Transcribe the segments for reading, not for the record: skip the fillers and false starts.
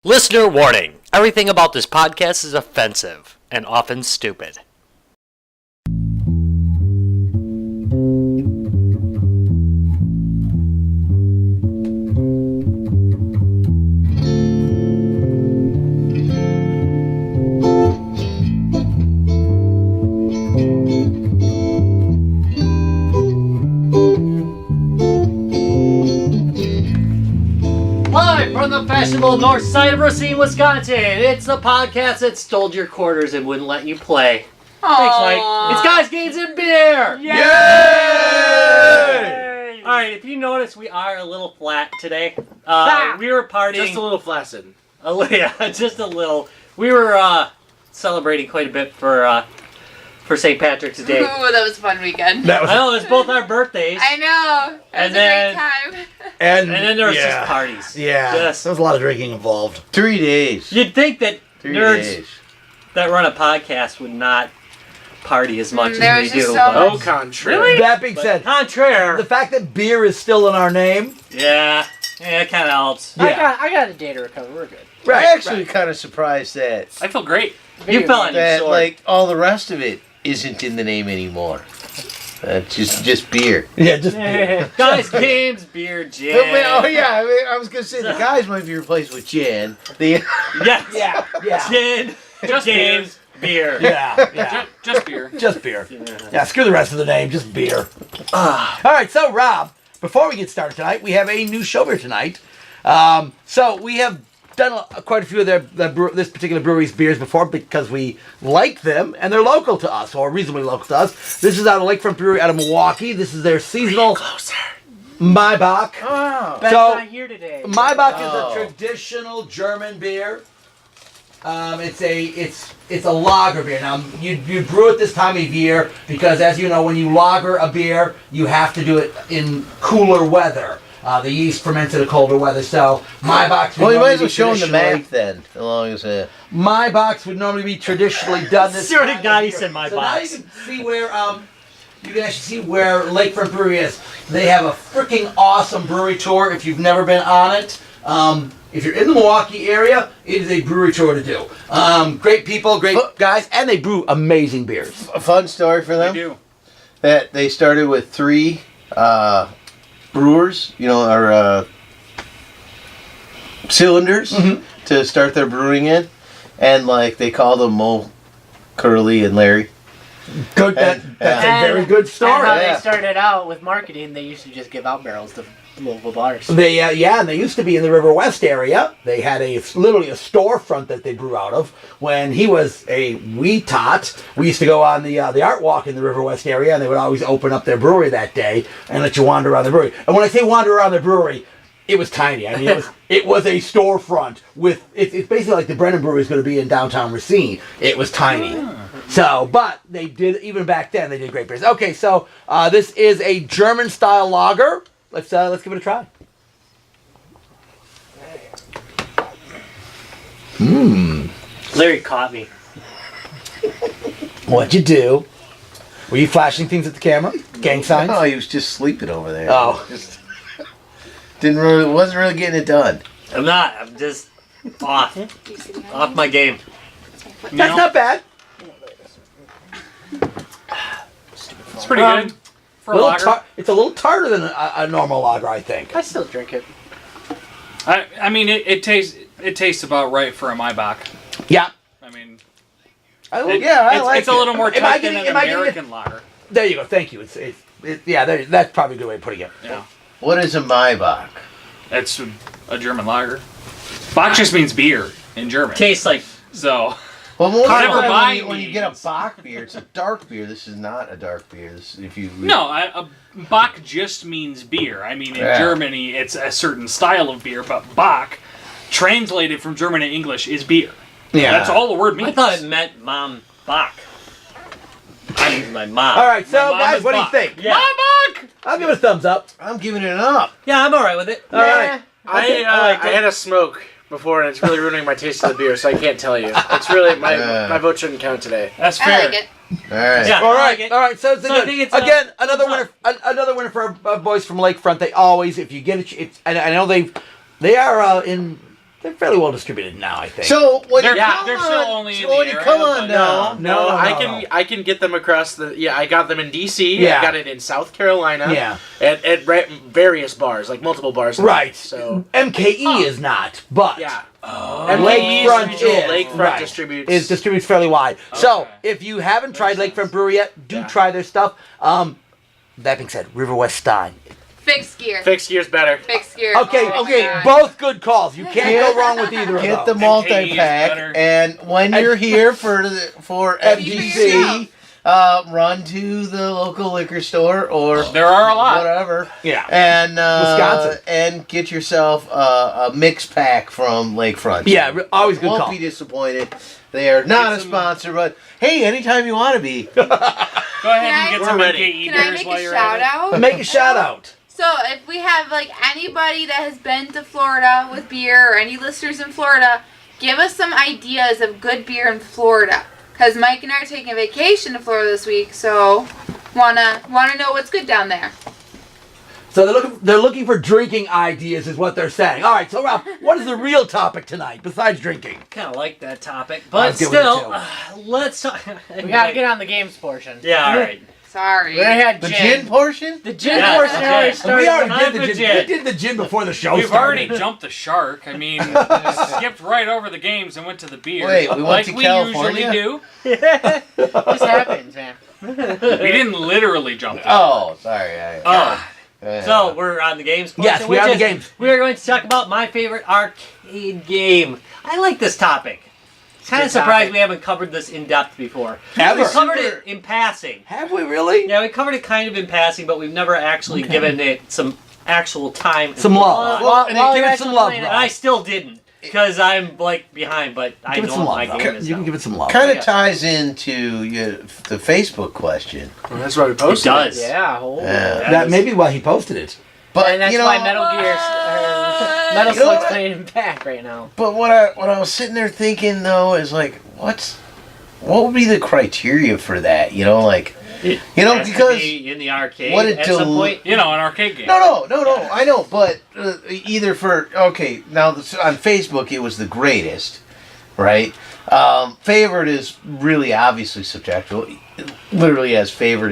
Listener warning. Everything about this podcast is offensive and often stupid. From the fashionable north side of Racine, Wisconsin, it's the podcast that stole your quarters and wouldn't let you play. Aww. Thanks, Mike. It's Guys, Games, and Beer! Yay! Yay! Alright, if you notice, we are a little flat today. We were partying... Just a little flaccid. Yeah, just a little. We were celebrating quite a bit for St. Patrick's Day. Ooh, that was a fun weekend. I know, it was both our birthdays. I know. It was a great time. And then there was just parties. Yeah, there was a lot of drinking involved. 3 days. You'd think that nerds that run a podcast would not party as much as we do. Au contraire. Really? That being said, contraire. The fact that beer is still in our name. Yeah, it kind of helps. Yeah. I got a day to recover. We're good. Right, I'm actually kind of surprised that I feel great. You fell on your that sword. like all the rest of it isn't in the name anymore. Just beer. Yeah, just beer. Guys, Games, Beer, Gin. I was gonna say the guys might be replaced with gin. Yes. Yeah. Gin, Just Games, Beer. Yeah. Just beer. Just beer. Yeah, screw the rest of the name, just beer. All right, so Rob, before we get started tonight, we have a new show here tonight. So we have done quite a few of this particular brewery's beers before because we like them and they're local to us, or reasonably local to us. This is out of Lakefront Brewery out of Milwaukee. This is their seasonal Maibach. Oh, Ben's So, not here today. Maibach is a traditional German beer. It's a lager beer. Now you brew it this time of year because, as you know, when you lager a beer, you have to do it in cooler weather. The yeast ferments in a colder weather, so Maibach. Well, you might as well show them the map then, as long as Maibach would normally be traditionally done this. Sort of time guy year. said my So box. now you can see where you can actually see where Lakefront Brewery is. They have a freaking awesome brewery tour. If you've never been on it, if you're in the Milwaukee area, it is a brewery tour to do. Great people, great guys, and they brew amazing beers. a fun story for them. They do. That they started with 3 brewers, or cylinders to start their brewing in, and like they called them Mo, Curly, and Larry. Good. That's a very good story. And how Yeah. they started out with marketing, they used to just give out barrels to local bars. And they used to be in the River West area. They had literally a storefront that they brew out of. When he was a wee tot, we used to go on the art walk in the River West area, and they would always open up their brewery that day and let you wander around the brewery. And when I say wander around the brewery, it was tiny. I mean, it was a storefront with it's basically like the Brennan Brewery is going to be in downtown Racine. It was tiny. So, but they did, even back then, they did great beers. Okay, so this is a German style lager. Let's give it a try. Larry caught me. What'd you do? Were you flashing things at the camera? Gang signs? Oh, he was just sleeping over there. Oh. Just wasn't really getting it done. I'm not. I'm just off my game. That's not bad. It's pretty good. For a lager. It's a little tartar than a normal lager, I think. I still drink it. I mean, it tastes about right for a Maibach. Yeah. I mean, I like it's a little more Am I tight than getting- an am I getting American lager. There you go. Thank you. That's probably a good way of putting it. Yeah. What is a Maibach? It's a German lager. Bach just means beer in German. Tastes like So, Well, most of the Never time mind when you me. get a Bach beer, it's a dark beer. This is not a dark beer. This, if you no, Bach just means beer. I mean, in Yeah. Germany, it's a certain style of beer, but Bach, translated from German to English, is beer. Yeah. That's all the word means. I thought it meant Mom Bach. I'm my mom. All right, so My mom guys, is what do you Bach. think? Yeah. Bach! I'll give it a thumbs up. I'm giving it an up. Yeah, I'm alright with it. All right. I had a smoke before, and it's really ruining my taste of the beer, so I can't tell you. It's really my vote shouldn't count today. That's I fair. like it. All right. Yeah. All I right, like it. all right. So it's So I again, think it's, again another thumbs winner. Another winner for our boys from Lakefront. They always, if you get it, and I know they are in They're fairly well distributed now, I think. So when you They're come still on, only in so the when you area, come on but- down, No, I can get them across the. Yeah, I got them in DC. Yeah. I got it in South Carolina. Yeah. At various bars, like multiple bars. Right. So MKE is not, but yeah. Lakefront Lakefront is distributes. distributes fairly wide. So Okay. if you haven't tried Makes Lakefront Brewery yet, do Yeah. try their stuff. That being said, River West Stein. Fixed gear. Fixed gear's better. Fixed gear. Okay, Oh my okay, God. both good calls. You can't go wrong with either get of the those. multi-pack, better. and when you're here for FGC, yourself. run to the local liquor store or There are a lot. whatever, Yeah. and Wisconsin. and get yourself a mix pack from Lakefront. Yeah, always good Won't call. be disappointed. They are not a Get some- sponsor, but hey, anytime you want to be. Go ahead and Can get I- some We're ready. MKE Can I beers make while a you're shout at it. out? Make a shout out. So if we have like anybody that has been to Florida with beer or any listeners in Florida, give us some ideas of good beer in Florida. Because Mike and I are taking a vacation to Florida this week, so wanna know what's good down there. So they're looking for drinking ideas, is what they're saying. All right, so Ralph, what is the real topic tonight besides drinking? Kind of like that topic, I but was good with it, still, too. let's talk. We gotta get on the games portion. Yeah, all right. Sorry. We already had The gin. gin portion? The gin Yeah, portion okay. already We started. already Time did for the gin. gin. We did the gin before the show We've started. already jumped the shark. I mean, skipped right over the games and went to the beer. Wait, we went like to we California? usually do. This happens, man. We didn't literally jump the Oh, sorry. So we're on the games. Yes, portion, we are which on the is- games. We are going to talk about my favorite arcade game. I like this topic. Kind of Good surprised topic. we haven't covered this in depth before. Ever. We covered it in passing. Have we really? Yeah, we covered it kind of in passing, but we've never actually given it some actual time. and Some love. thought. And While give you're it some actually love, playing it, And I still didn't because I'm like behind, but I Give it know some what my love. game though. is. You can now. give it some love. Kind of Yeah. ties into the Facebook question. Well, that's why we It posted. does. Yeah. Oh. Yeah. That may be why he posted it. But And that's you know, why Metal Gear, Metal You know Slug's what? playing him back right now. But what I was sitting there thinking though is like, what would be the criteria for that? You know, like, It you know, has to because be in the arcade what it at some del- point. You know, an arcade game. no, I know, but either for okay, now on Facebook it was the greatest, right? Favorite is really obviously subjective, literally as favored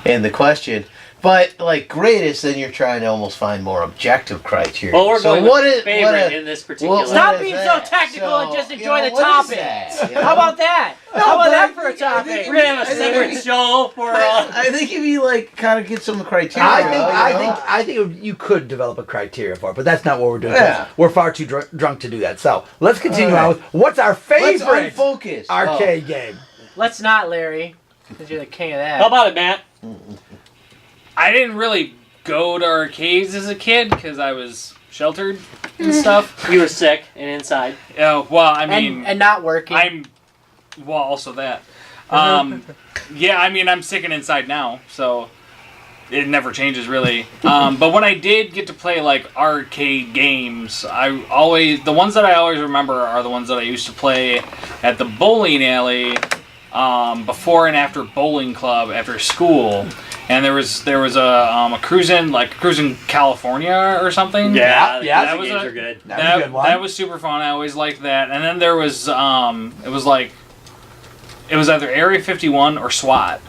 in the question. But like greatest, then you're trying to almost find more objective criteria. Well, we're So going what with is- favorite what is- in this particular. Well, Stop what is being so that? technical and just you enjoy know, the what is topic. that? You know? How about that? No, How about but that I for a think- I topic? think We're gonna have a I think separate show for. I think if you like kind of get some criteria, I think you could develop a criteria for it, but that's not what we're doing. Yeah. We're far too drunk to do that. So let's continue All on right. with what's our let's favorite unfocus. arcade game. Let's not, Larry, because you're the king of that. How about it, Matt? I didn't really go to arcades as a kid because I was sheltered and stuff. You were sick and inside. Well, I mean, and not working. well, also that. Yeah, I mean, I'm sick and inside now, so it never changes really. But when I did get to play like arcade games, the ones that I always remember are the ones that I used to play at the bowling alley before and after bowling club after school. And there was a cruising California or something. Yeah, the that was games a- are good. That was a good one. That was super fun. I always liked that. And then there was it was either Area 51 or SWAT.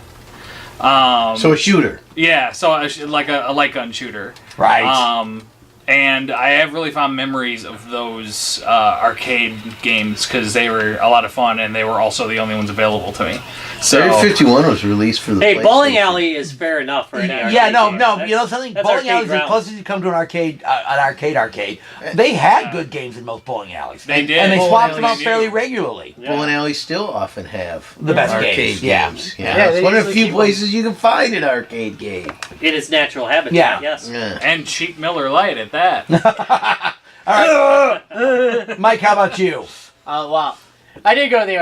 So a shooter. Yeah, so like a light gun shooter. Right. And I have really fond memories of those arcade games because they were a lot of fun and they were also the only ones available to me. So Area 51 was released for the Hey, bowling PlayStation. alley is fair enough for an arcade Yeah, no. game. You know something? That's Bowling arcade alleys, as grounds. close as you come to an arcade. They had good games in most bowling alleys. They did. and they Bowling swapped them alleys out fairly do. regularly. Bowling alleys still often have The best arcade games, yeah. games. Yeah, it's they one of the usually few keep places you can find an arcade game. In its natural habitat, Yeah. yes. Yeah. and cheap Miller Lite at that. All right, Mike. How about you? Well, I did go to the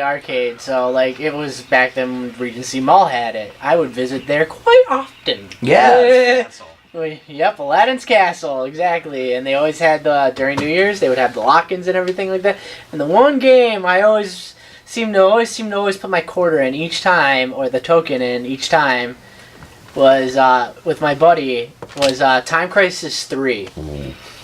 arcade, so like it was back then when Regency Mall had it. I would visit there quite often. Yeah. Yep, Aladdin's Castle, exactly. And they always had during New Year's they would have the lock-ins and everything like that. And the one game I always seem to put my quarter in each time, or the token in each time, was with my buddy was Time Crisis 3.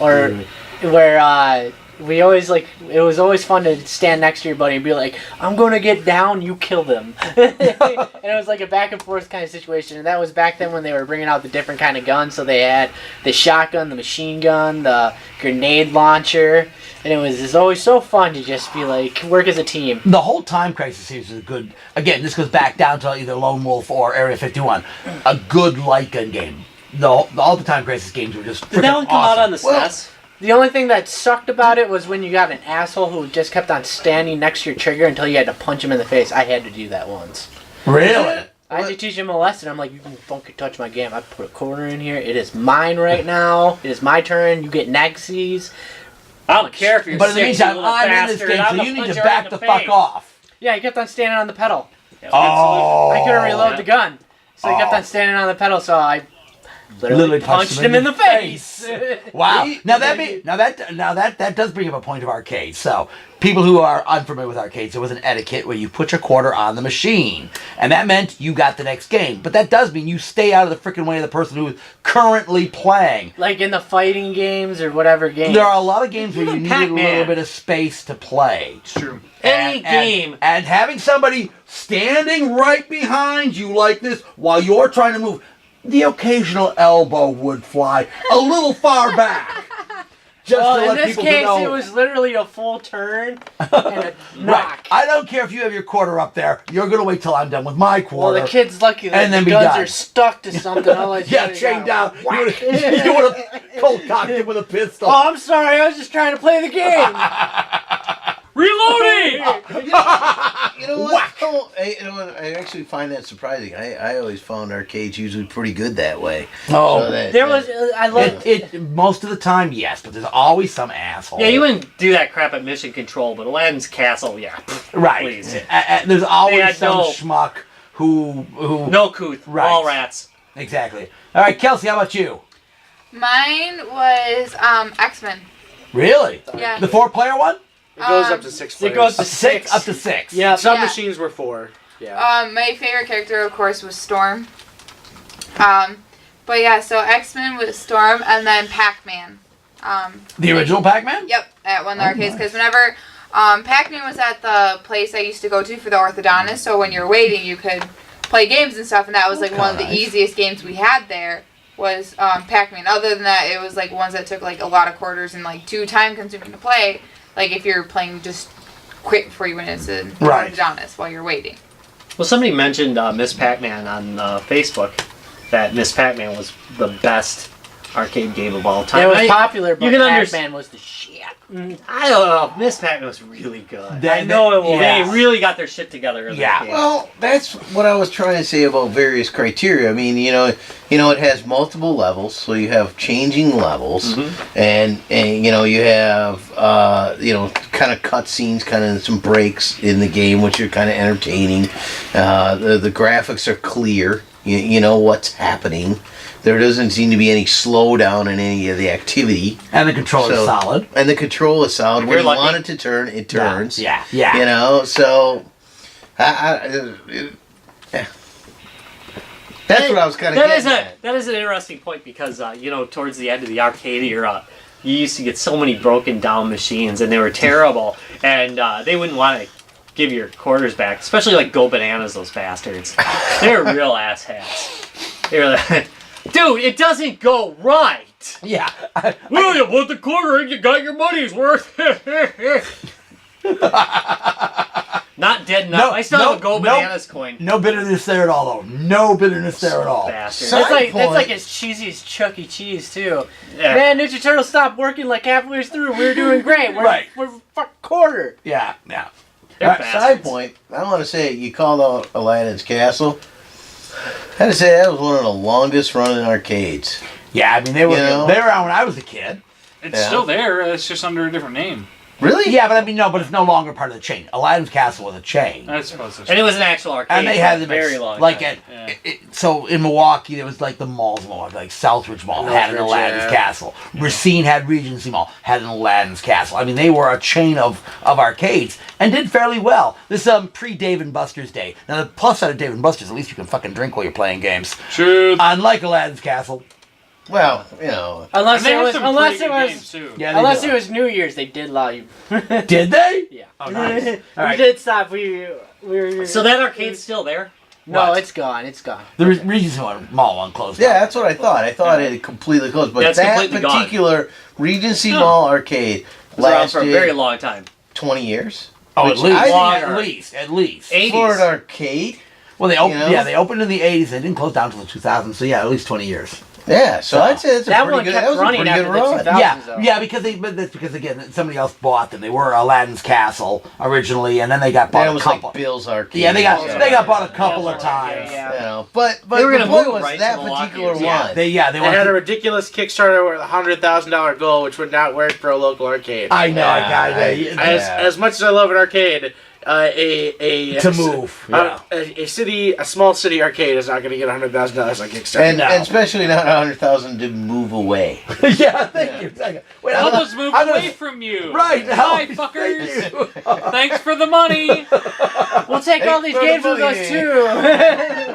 Or where we always it was always fun to stand next to your buddy and be like, I'm gonna get down, you kill them. And it was like a back and forth kind of situation, and that was back then when they were bringing out the different kind of guns. So they had the shotgun, the machine gun, the grenade launcher, and it was always so fun to just be like, work as a team. The whole Time Crisis series is a good. Again, this goes back down to either Lone Wolf or Area 51. A good light gun game. All the Time Crisis games were just. Did that one come out on the Well, SNES? The only thing that sucked about it was when you got an asshole who just kept on standing next to your trigger until you had to punch him in the face. I had to do that once. Really? I had to teach him a lesson. I'm like, you can fucking touch my game. I put a quarter in here. It is mine right now. It is my turn. You get Nexus. I don't care if you're But in the sick, meantime, you little I'm in this bastard. game, I'm so gonna you need punch to you right back in the face. fuck off. Yeah, he kept on standing on the pedal. Yeah, Oh. I couldn't reload yeah. the gun. So he kept on standing on the pedal, so I literally punched him in the face. Wow. Now that does bring up a point of arcades. So people who are unfamiliar with arcades, there was an etiquette where you put your quarter on the machine, and that meant you got the next game. But that does mean you stay out of the freaking way of the person who is currently playing. Like in the fighting games or whatever game. There are a lot of games where you Even need a little Pac-Man. bit of space to play. It's true. Any game. And having somebody standing right behind you like this while you're trying to move, the occasional elbow would fly a little far back. Just Well, to in let this people case, know. it was literally a full turn and a knock. Right. I don't care if you have your quarter up there. You're going to wait till I'm done with my Well, quarter. the kid's lucky that And then the be guns done. are stuck to something. Otherwise, yeah, you chained down. whack. You would have cold cocked him with a pistol. Oh, I'm sorry. I was just trying to play the game. Reloading! You know what? Whack. Oh, I actually find that surprising. I always found arcades usually pretty good that way. Oh. So that- There was. I love. It most of the time, yes, but there's always some asshole. Yeah, you wouldn't do that crap at Mission Control, but Aladdin's Castle, yeah. Right. Please. There's always had some no- schmuck who No couth, Right. all rats. Exactly. All right, Kelsey, how about you? Mine was X-Men. Really? Yeah. The 4-player one? It goes up to 6 players. It goes to A 6 up to 6. Yeah. Some Yeah. machines were 4. Yeah. My favorite character, of course, was Storm. But yeah, so X-Men was Storm, and then Pac-Man. The original Pac-Man? Yep, at one of the Oh, arcades. nice. Because whenever Pac-Man was at the place I used to go to for the orthodontist, so when you're waiting, you could play games and stuff, and that was like one of the Nice. easiest games we had there was Pac-Man. Other than that, it was like ones that took like a lot of quarters and like too time-consuming to play. Like if you're playing just quick before you went into the Right. orthodontist while you're waiting. Well, somebody mentioned Miss Pac-Man on Facebook, that Miss Pac-Man was the best arcade game of all time. It was popular, but you can Pac-Man was the shit. I don't know. Miss Pac-Man was really good. They- I know it was. yeah. They really got their shit together. In Yeah. that game. Well, that's what I was trying to say about various criteria. I mean, it has multiple levels, so you have changing levels, and you have kind of cutscenes, kind of some breaks in the game, which are kind of entertaining. The graphics are clear. You know what's happening. There doesn't seem to be any slowdown in any of the activity. And the controller is solid. And the control is solid. If When you're you lucky. want it to turn, it turns. Yeah. So that's what I was kind of getting at. That is an interesting point because towards the end of the arcade era, you used to get so many broken down machines and they were terrible, and they wouldn't want to give your quarters back, especially like Go Bananas, those bastards. They were real asshats. They were like, dude, it doesn't go right. Yeah. Well, you put the quarter in, you got your money's worth. Not dead enough. No, I still have a Go no, Bananas coin. No bitterness there at all, though. No bitterness there at all. Bastard. So- That's point. like as cheesy as Chuck E. Cheese too. Yeah. Man, Ninja Turtles stopped working like halfway through. We were doing great. Right. We're fuck quarter. Yeah. They're Alright, bastards. Side point, I want to say you called out Aladdin's Castle. I had to say that was one of the longest running arcades. Yeah, I mean, they were around when I was a kid. It's Yeah. still there. It's just under a different name. Really? Yeah, but I mean, no, but it's no longer part of the chain. Aladdin's Castle was a chain. I suppose so. And it was an actual arcade. And they had for a them very long like time. so in Milwaukee there was like the malls in Milwaukee, like Southridge Mall had an Northridge, Aladdin's yeah. Castle. Racine had Regency Mall, had an Aladdin's Castle. I mean, they were a chain of arcades and did fairly well. This pre Dave and Buster's day. Now the plus side of Dave and Buster's, at least you can fucking drink while you're playing games. Truth. Unlike Aladdin's Castle, Well, you know. Unless And they it have was, some unless pretty it good was, games, too. Yeah, they unless do. it was New Year's, they did allow you. Did they? Yeah. Oh, nice. All We right. did stop. We were. So that arcade's still there? No, What? it's gone. It's gone. The Regency Mall one closed. Yeah, down. that's what I thought. I thought it had completely closed. But Yeah, it's that completely gone. particular Regency Mall arcade It was around for a lasted very long time. 20 years. Oh, Which at least. I think Longer. At least. 80s. Florida Arcade. Well, they opened. You know? Yeah, they opened in the 80s. They didn't close down until the 2000s. So yeah, at least 20 years. Yeah, so I'd say it's a That pretty one good. kept That was a running pretty good after the run. 2000s. Yeah, though. yeah, but that's because again somebody else bought them. They were Aladdin's Castle originally, and then they got bought That a was couple. like Bill's Arcade. Yeah, they got Yeah. bought a couple of Yeah, times. yeah. You know, but They were the gonna point move was right to that Milwaukee particular or one. something. They They went had a to- ridiculous Kickstarter with a $100,000 goal, which would not work for a local arcade. I know, I got Yeah, it. As much as I love an arcade, To move. Yeah. a small city arcade is not going to get $100,000 on Kickstarter. And, No. and especially not 100,000 to move away. Yeah, thank you. Thank you. Wait, I'll I'm just move I'm away gonna- from you. Right, Hi, help. fuckers. Thank you. Thanks for the money. We'll take all these Thanks games for with the us money. too.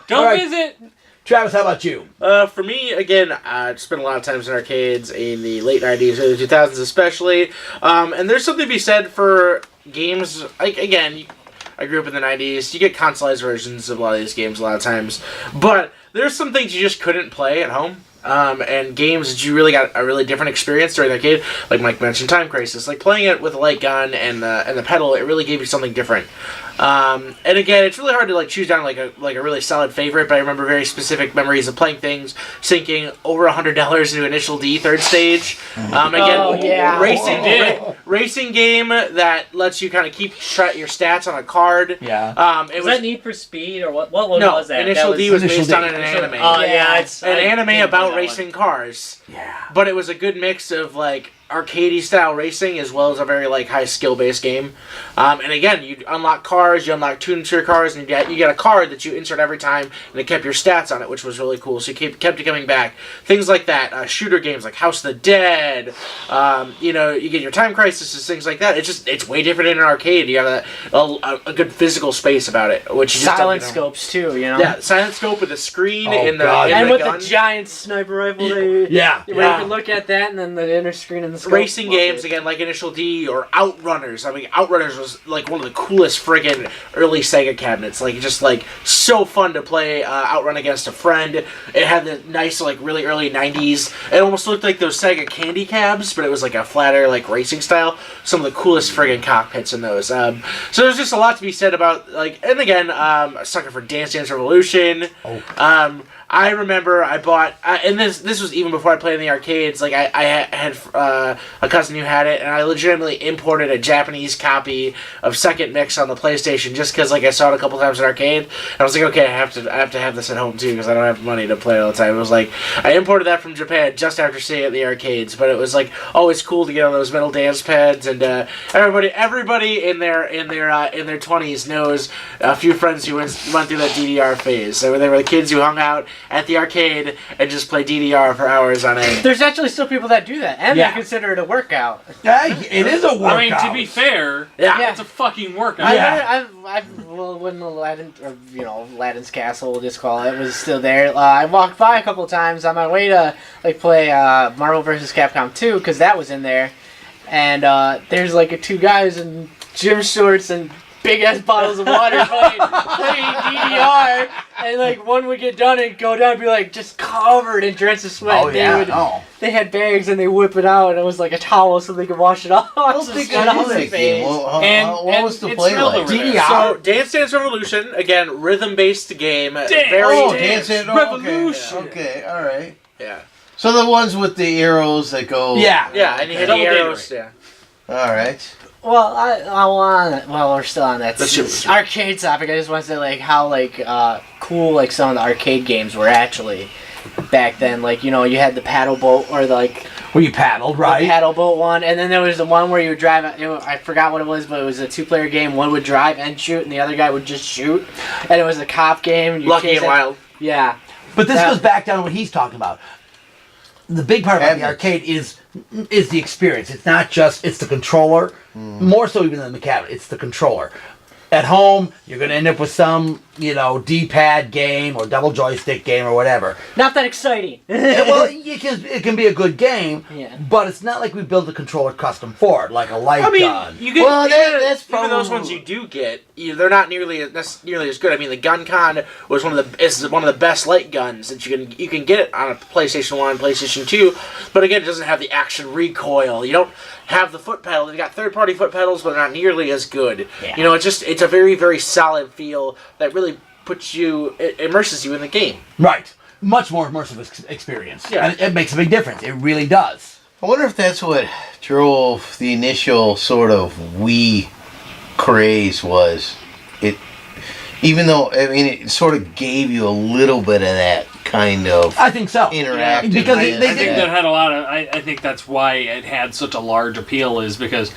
Don't All right. visit. Travis, how about you? For me, again, I spent a lot of times in arcades in the late 90s, early 2000s especially. And there's something to be said for games, like, again, I grew up in the 90s. You get consoleized versions of a lot of these games a lot of times. But there's some things you just couldn't play at home. And games that you really got a really different experience during the arcade. Like Mike mentioned, Time Crisis. Like playing it with a light gun and the pedal, it really gave you something different. And again, it's really hard to like choose down like a really solid favorite. But I remember very specific memories of playing things, sinking over $100 into Initial D third stage. Again, Oh, yeah. racing game that lets you kind of keep your stats on a card. Yeah. It Was that Need for Speed or what? What one no, was that? Initial that D was Initial based D. on an anime. Oh yeah, Yeah. it's An I anime didn't about play that racing cars. Yeah. But it was a good mix of like arcadey style racing as well as a very like high skill based game. And again, you unlock cars, you unlock tunes to your cars, and you get a card that you insert every time, and it kept your stats on it, which was really cool. So you kept it coming back. Things like that. Shooter games like House of the Dead. You know, you get your Time Crisis, things like that. It's way different in an arcade. You have a good physical space about it, which you just Silent don't, scopes too, you know. Yeah, silent scope with a screen Oh, in the God. in And the with gun. the giant sniper rifle, where Yeah. you can look at that, and then the inner screen and the scope. Racing Love games it. again, like Initial D or Outrunners. I mean, Outrunners was like one of the coolest friggin' early Sega cabinets. Like just like so fun to play Outrun against a friend. It had the nice like really early '90s. It almost looked like those Sega candy cabs, but it was like a flatter like racing style. Some of the coolest friggin' cockpits in those. So there's just a lot to be said about like. And again, a sucker for Dance Dance Revolution. I remember I bought, and this was even before I played in the arcades. Like I had a cousin who had it, and I legitimately imported a Japanese copy of Second Mix on the PlayStation just because like I saw it a couple times in arcade. And I was like, okay, I have to have this at home too because I don't have money to play it all the time. It was like I imported that from Japan just after seeing it in the arcades, but it was like always cool to get on those metal dance pads, and everybody in their 20s knows a few friends who went through that DDR phase. So they were the kids who hung out at the arcade and just play DDR for hours on end. There's actually still people that do that, and Yeah. they consider it a workout. Yeah, it is a workout. I mean, to be fair, Yeah. it's a fucking workout. Yeah. When Aladdin, or Aladdin's Castle, we'll just call it, was still there. I walked by a couple of times on my way to like play Marvel vs. Capcom 2 because that was in there, and there's like two guys in gym shorts and big ass bottles of water playing DDR, and like one would get done and go down and be like just covered in drenched of sweat. Oh yeah. They had bags and they whip it out, and it was like a towel so they could wash it off. I don't think I knew that game. What And was the it's play still like? over there. DDR. So Dance Dance Revolution, again, rhythm-based game. Very Oh, Dance Dance Revolution. Okay, all right. yeah. So the ones with the arrows that go. Yeah. Yeah, and you hit Double the data arrows. Yeah. All right. Well, we're still on that Let's arcade topic. I just want to say like how cool like some of the arcade games were actually back then. Like you had the paddle boat or the Where you paddled, the right? paddle boat one, and then there was the one where you would drive. I forgot what it was, but it was a two-player game. One would drive and shoot, and the other guy would just shoot. And it was a cop game. You Lucky chase and it- Wild. Yeah. But this That- goes back down to what he's talking about. The big part about the Cabinets. arcade is the experience. It's not just it's the controller, more so even than the cabinet. It's the controller. At home, you're going to end up with some, D-pad game or double joystick game or whatever. Not that exciting. Well, it can be a good game, Yeah. but it's not like we build a controller custom for it, like a light gun. You get, Well, that's even probably those ones you do get, they're not nearly as good. I mean, the GunCon was one of the best light guns that you can get it on a PlayStation 1, PlayStation 2, but again, it doesn't have the action recoil. You don't have the foot pedal. They've got third-party foot pedals, but they're not nearly as good. Yeah. It's a very, very solid feel that really immerses you in the game. Right. Much more immersive experience. Yeah. And it makes a big difference. It really does. I wonder if that's what drove the initial sort of Wii craze was. Even though, it sort of gave you a little bit of that kind of I think so. interactive. Because they I think did that had a lot of. I think that's why it had such a large appeal, is because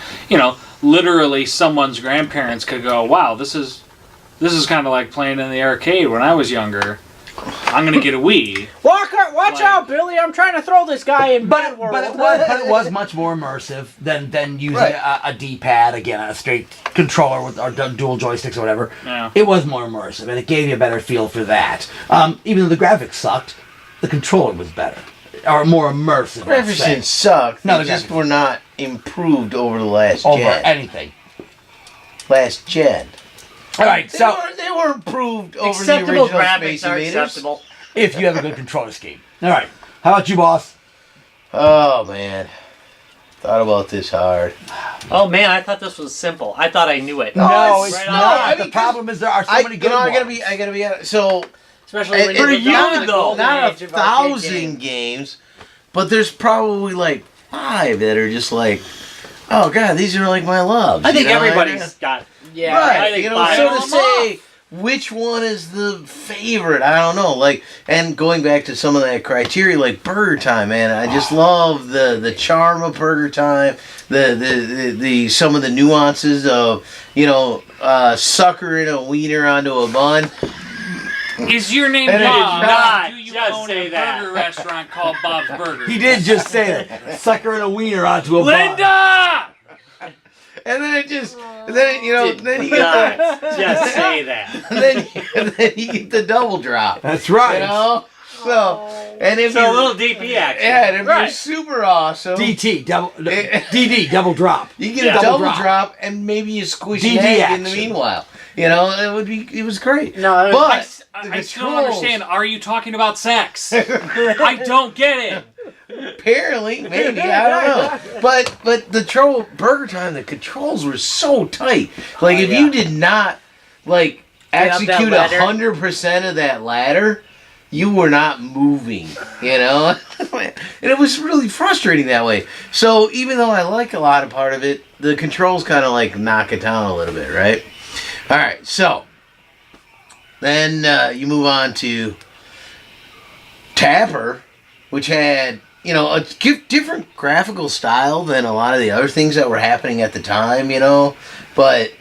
literally someone's grandparents could go, "Wow, this is kind of like playing in the arcade when I was younger. I'm gonna get a Wii." Watch out, Billy! I'm trying to throw this guy in But Bad it was much more immersive than using a D-pad, again, a straight controller with or dual joysticks or whatever. Yeah. It was more immersive, and it gave you a better feel for that. Even though the graphics sucked, the controller was better. Or more immersive. let's Graphics say, didn't suck. No, They the just graphics- were not improved over the last over gen. anything. Last gen. All right, so They were improved over the Acceptable original graphics Space are Invaders. acceptable. if you have a good controller scheme. All right, how about you, boss? Oh man, thought about this hard. Oh man, I thought this was simple. I thought I knew it. No, it's right not. on. I mean, The problem is there are so I many good ones. I gotta be honest. So Especially when and you're not, though. not 1,000 games, but there's probably like 5 that are just like, oh god, these are like my loves. I think you know? everybody's got. Yeah. Right, I think so five to of them say which one is the favorite, I don't know. Like, and going back to some of that criteria, like Burger Time, man, I just love the charm of Burger Time, the some of the nuances of suckering a wiener onto a bun. Is your name And it Bob? did not Do you just own say a that. burger restaurant called Bob's Burgers? He did just say that. Suckering a wiener onto a bun. Linda! And then then you God, get just say that. then you get the double drop. That's right. So and if So a you're little DP action. yeah, and if you're Right. super awesome, DT, DD, double drop. you get Yeah. a double Double drop. drop, and maybe you squish DD an egg in the action. meanwhile. It was great. No, it was- But I still don't controls- understand. Are you talking about sex? I don't get it. Apparently, maybe I don't know. But the Burger Time, the controls were so tight. Like if you did not like Get up that execute ladder. 100% of that ladder, you were not moving. And it was really frustrating that way. So even though I like a lot of part of it, the controls kind of like knock it down a little bit, right? All right, so then you move on to Tapper, which had a different graphical style than a lot of the other things that were happening at the time, but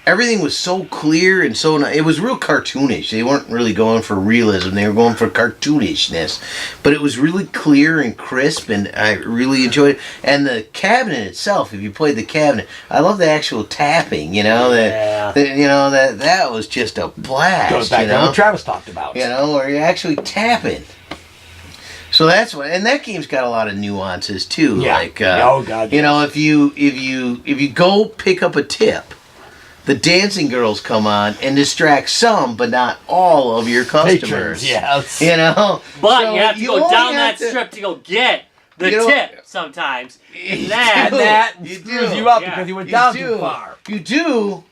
everything was so clear and it was real cartoonish. They weren't really going for realism, they were going for cartoonishness, but it was really clear and crisp, and I really enjoyed it. And the cabinet itself, if you played the cabinet, I love the actual tapping, that was just a blast. Goes back to what Travis talked about. Where you're actually tapping. So that's what, and that game's got a lot of nuances too. Yeah. Like, Oh, God, if you go pick up a tip, the dancing girls come on and distract some, but not all of your customers. Patrons, yes. But So you have to go only down have that strip to go get the You know- tip sometimes. You That- do. That You screws do. you up Yeah. because you went You down do. too far. You do,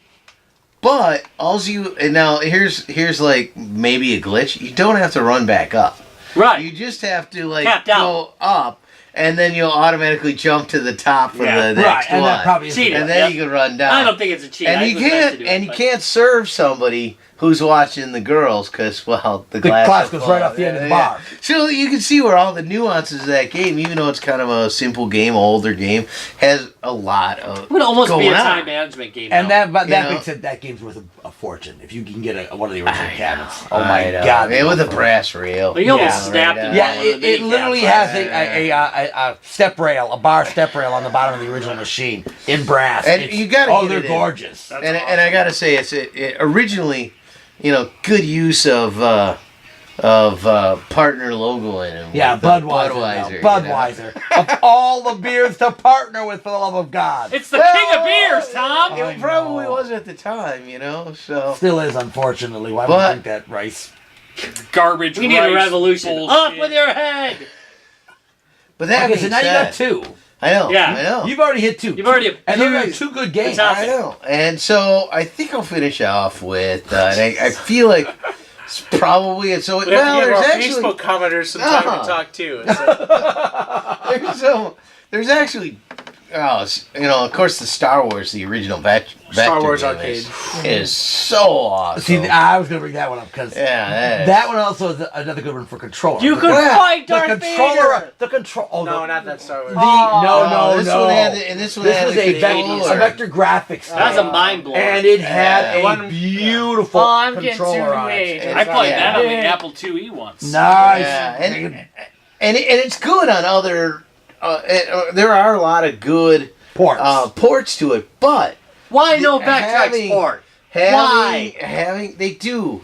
but and now here's like maybe a glitch. You don't have to run back up. Right. You just have to Tap down. go up, and then you'll automatically jump to the top for Yeah. the next Right, and that one. probably is Cheating. And then Yep. you can run down. I don't think it's a cheat. and I you was meant to can't do and it, you but- can't serve somebody who's watching the girls, because, well, the The glass will goes right fall. off the end of the bar. So you can see where all the nuances of that game, even though it's kind of a simple game, older game, has a lot of It would almost be going a on. time management game. And now. that You know? being said, that game's worth a fortune if you can get one of the original I cabinets. know, Oh my I know. god! Man, with a they go for it. brass rail. Well, you almost Yeah, snapped right, it. Yeah, one of the it mini literally cabs. has a step rail, a bar step rail on the bottom of the original machine in brass. And It's- you gotta oh, get they're it in. gorgeous. That's And awesome. I gotta say, it originally, good use of partner logo in them. Yeah, like the Budweiser. you know? Budweiser. Of all the beers to partner with, for the love of God. It's the king of beers, Tom. I It probably know. was at the time, so. Still is, unfortunately. Why would But- you think that, Rice? Garbage. We need a rice revolution. bullshit. Up with your head. But that Okay, being so now said, you got two. I know. Yeah. I know. You've already hit two. You've already. And those are two good games. It's I know. And so I think I'll finish off with, and I feel like it's probably, and so, We have well, to give there's our actually, Facebook commenters some time Uh-huh. to talk too. there's actually, of course, the Star Wars, the original Vector Star Wars game Arcade. is so awesome. See, I was going to bring that one up because yeah, that one also is another good one for controller. You could Yeah. fight the Darth controller. Vader. The control. Oh, No, the, not that Star Wars. no. This one had, and this one This had was the a controller. vector graphics. That's thing. a mind blower. And it had Yeah. a One- beautiful Oh, I'm getting controller on too it. I played Yeah. that on the Apple IIe once. Nice. Yeah, and it's good on other. There are a lot of good Ports. ports to it, but Why no having- backtrack port? having they do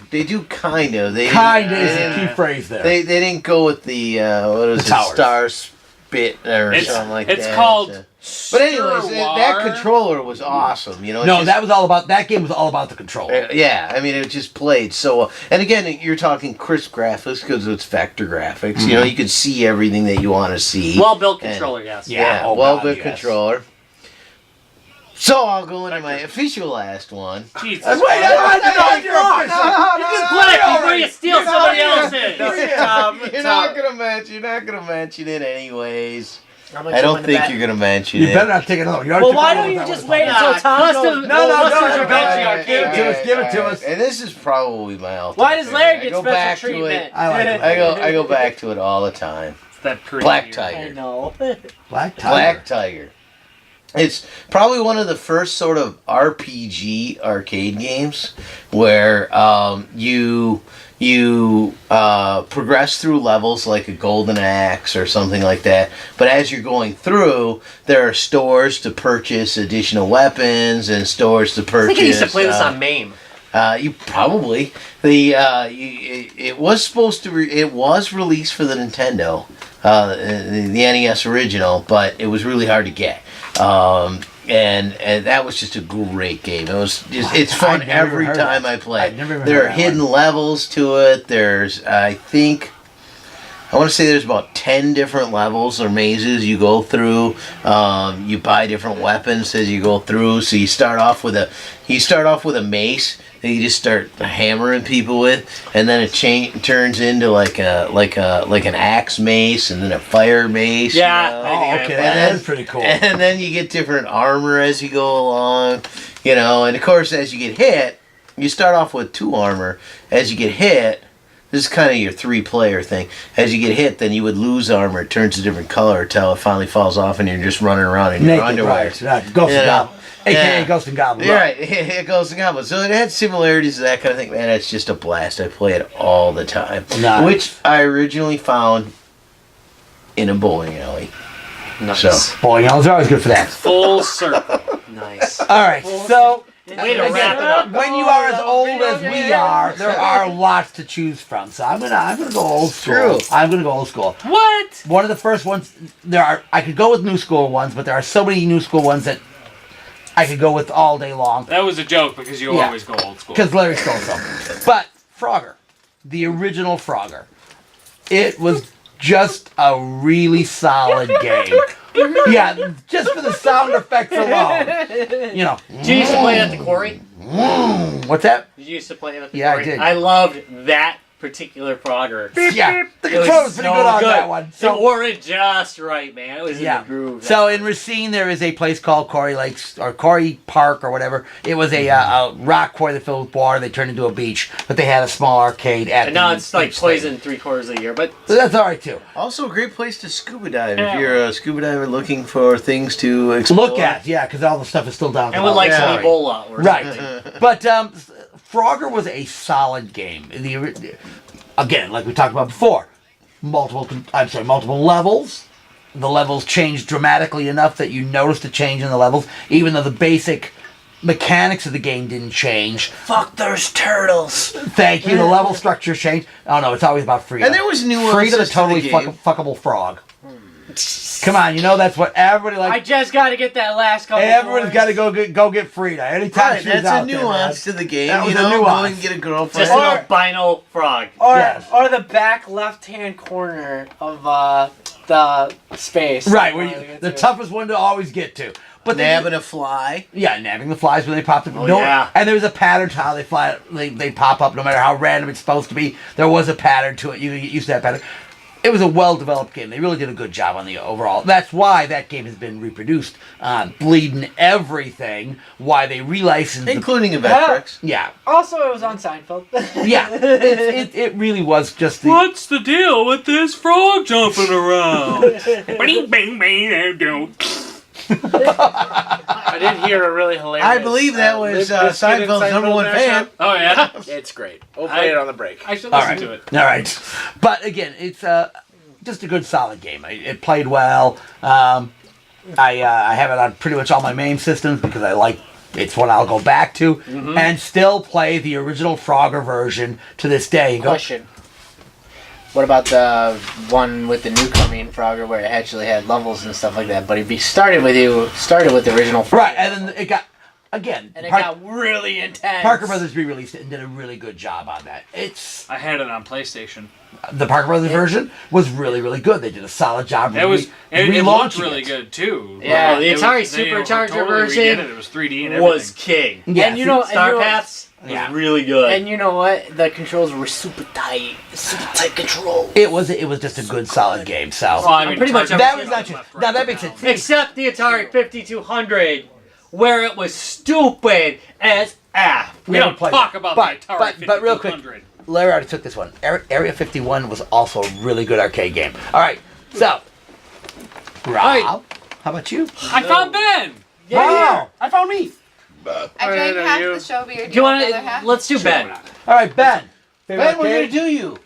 kind of they kind is they, a key phrase there. they didn't go with the what is The it, towers. Star Spit or It's- something like it's that. called But anyways, that Sturwar. controller was awesome. It's no, just- that was all about. That game was all about the controller. yeah, I mean, it just played so well. And again, you're talking crisp graphics because it's vector graphics. Mm-hmm. You can see everything that you want to see. Well built And- controller, yes. Yeah. Oh, well God, built yes. controller. So I'll go into my official last one. Jesus. Wait, Christ. You can quit it before you steal somebody else's. You're not gonna mention it anyways. I'm I don't think you're gonna mention You it. better not take another one. You already Well, took why all don't of you that just one. wait until Tom custom- goes? no, no, Clusters no, are going to the no, arcade. Give it to us. And this is probably my ultimate. Why does Larry favorite. get I go special back to treatment? it. I like it. I go back to it all the time. It's that pretty Black beer. Tiger. I know. Black Tiger. Black Tiger. It's probably one of the first sort of RPG arcade games where you progress through levels like a Golden Axe or something like that. But as you're going through, there are stores to purchase additional weapons and stores to I purchase. think I used to play this on MAME. You probably it was supposed to. It was released for the Nintendo, the NES original, but it was really hard to get. And that was just a great game. It's fun I've never every heard time that. I play. I've never even There heard are that hidden levels to it. There's I want to say there's about 10 different levels or mazes you go through. You buy different weapons as you go through. So you start off with a mace that you just start hammering people with, and then it turns into like an axe mace, and then a fire mace. Yeah. you know? Oh, okay, that is pretty cool. And then you get different armor as you go along, and of course as you get hit, you start off with 2 armor. As you get hit, this is kind of your 3-player thing. As you get hit, then you would lose armor. It turns a different color until it finally falls off and you're just running around in your Naked, underwear. right. Ghost and Goblin. AKA Yeah. Ghost and Goblin. You're right. It goes to Goblin. So it had similarities to that kind of thing. Man, it's just a blast. I play it all the time. Nice. Which I originally found in a bowling alley. Nice. So. Bowling alleys are always good for that. Full circle. Nice. All right, so Way to wrap it up. when you are as old as we are, there are lots to choose from. So I'm gonna go old school. True. I'm gonna go old school. What? One of the first ones I could go with new school ones, but there are so many new school ones that I could go with all day long. That was a joke because you Yeah. always go old school. Because Larry stole some. But Frogger, the original Frogger, it was just a really solid game. Yeah, just for the sound effects alone. Did you used to play it at the quarry? What's that? Did you used to play it at the Yeah, I quarry? did. I loved that particular Frogger. Yeah, the It was control was pretty so good on good. that one. So wore it just right, man. It was Yeah. in the groove. So in Racine, there is a place called Quarry Lakes or Quarry Park or whatever. It was a rock quarry that filled with water. They turned into a beach, but they had a small arcade at. and now the it's like beach poison 3/4 of the year, but thing. So that's all right too. Also, a great place to scuba dive if you're a scuba diver looking for things to explore. Look at, yeah, because all the stuff is still down. and with like Yeah. some Ebola or Right. something. But Frogger was a solid game. Again, like we talked about before, multiple levels. The levels changed dramatically enough that you noticed a change in the levels, even though the basic mechanics of the game didn't change. Fuck, there's turtles. Thank you. The level structure changed. Oh no, it's always about Frida. And there was nuances Frida, the to totally the game. fuckable frog. Come on, that's what everybody I likes. just got to get that last couple. Everyone's got to go get Frida anytime Right, she's that's out a there, nuance man. to the game. That was You a know, go nuance. and get a girlfriend. Just an albino frog. Or Yes. or the back left-hand corner of the space. Right, I where wanna you, get the to. toughest one to always get to. But Nabbing a fly. yeah, nabbing the flies when they popped up. Oh, yeah. And there was a pattern to how they fly. They pop up, no matter how random it's supposed to be. There was a pattern to it. You get used to that pattern. It was a well-developed game. They really did a good job on the overall. That's why that game has been reproduced on Bleeding Everything. Why they relicensed, Including Vectrex. yeah, Also, it was on Seinfeld. yeah. It really was just the. What's the deal with this frog jumping around? Bing, bing, bing, don't. I did hear a really hilarious. I believe that was Limp Bizkit and Seinfeld's number one fan. Oh yeah, It's great. We'll play it on the break. I should All listen right. to it. All right. But again, it's just a good, solid game. It played well. I have it on pretty much all my main systems because it's one I'll go back to and still play the original Frogger version to this day. Question. What about the one with the new coming Frogger where it actually had levels and stuff like that? But it started with the original Frogger. Right, and then it got, again, And it got really intense. Parker Brothers re-released it and did a really good job on that. I had it on PlayStation. The Parker Brothers version was really, really good. They did a solid job. It was. It looked relaunching really it. good too. Yeah, Like, the it Atari was- they Supercharger totally redid version It was 3D and everything. Was king. Yeah, And you know, Star Paths was Yeah. really good. And you know what? The controls were super tight control. it was just a good, solid game. So Well, I mean, pretty much Target that was was not left, just. right, Now that right makes now. it. Except the Atari 5200, where it was stupid as F. We Never don't played talk it. about But- the Atari but real quick, 5200. Larry already took this one. Area 51 was also a really good arcade game. All right, so Rob, how about you? I found Ben. Wow. I found me. I drank Alright, half you- the show beer. Do you want the other to? half? Let's do Ben. All right, Ben. Favorite Ben, we're arcade? gonna do you.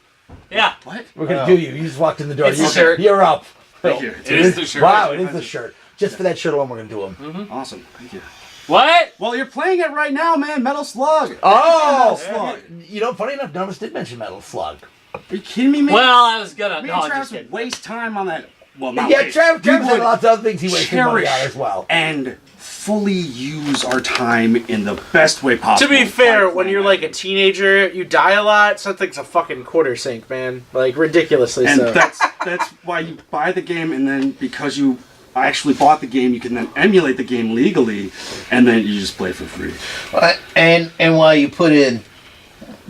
Yeah. We're gonna do you. You just walked in the door. It's the shirt. You're up. Thank you. It is the shirt. Wow, it is the shirt. Just for that shirt alone, we're gonna do them. Awesome. Thank you. What? Well, you're playing it right now, man. Metal Slug. Oh, Slug. you know, funny enough, none of us did mention Metal Slug. Are you kidding me, man? Well, I was gonna. Me No, and I'm Travis just kidding. would waste time on that. Well, not Yeah, waste. Travis We had would lots of other things he wasted money cherish on as well. and fully use our time in the best way possible. To be fair, by when you're playing like a teenager, you die a lot. Something's a fucking quarter sink, man. Like ridiculously that. and so. that's why you buy the game, and then because you actually bought the game, you can then emulate the game legally, and then you just play for free. And while you put in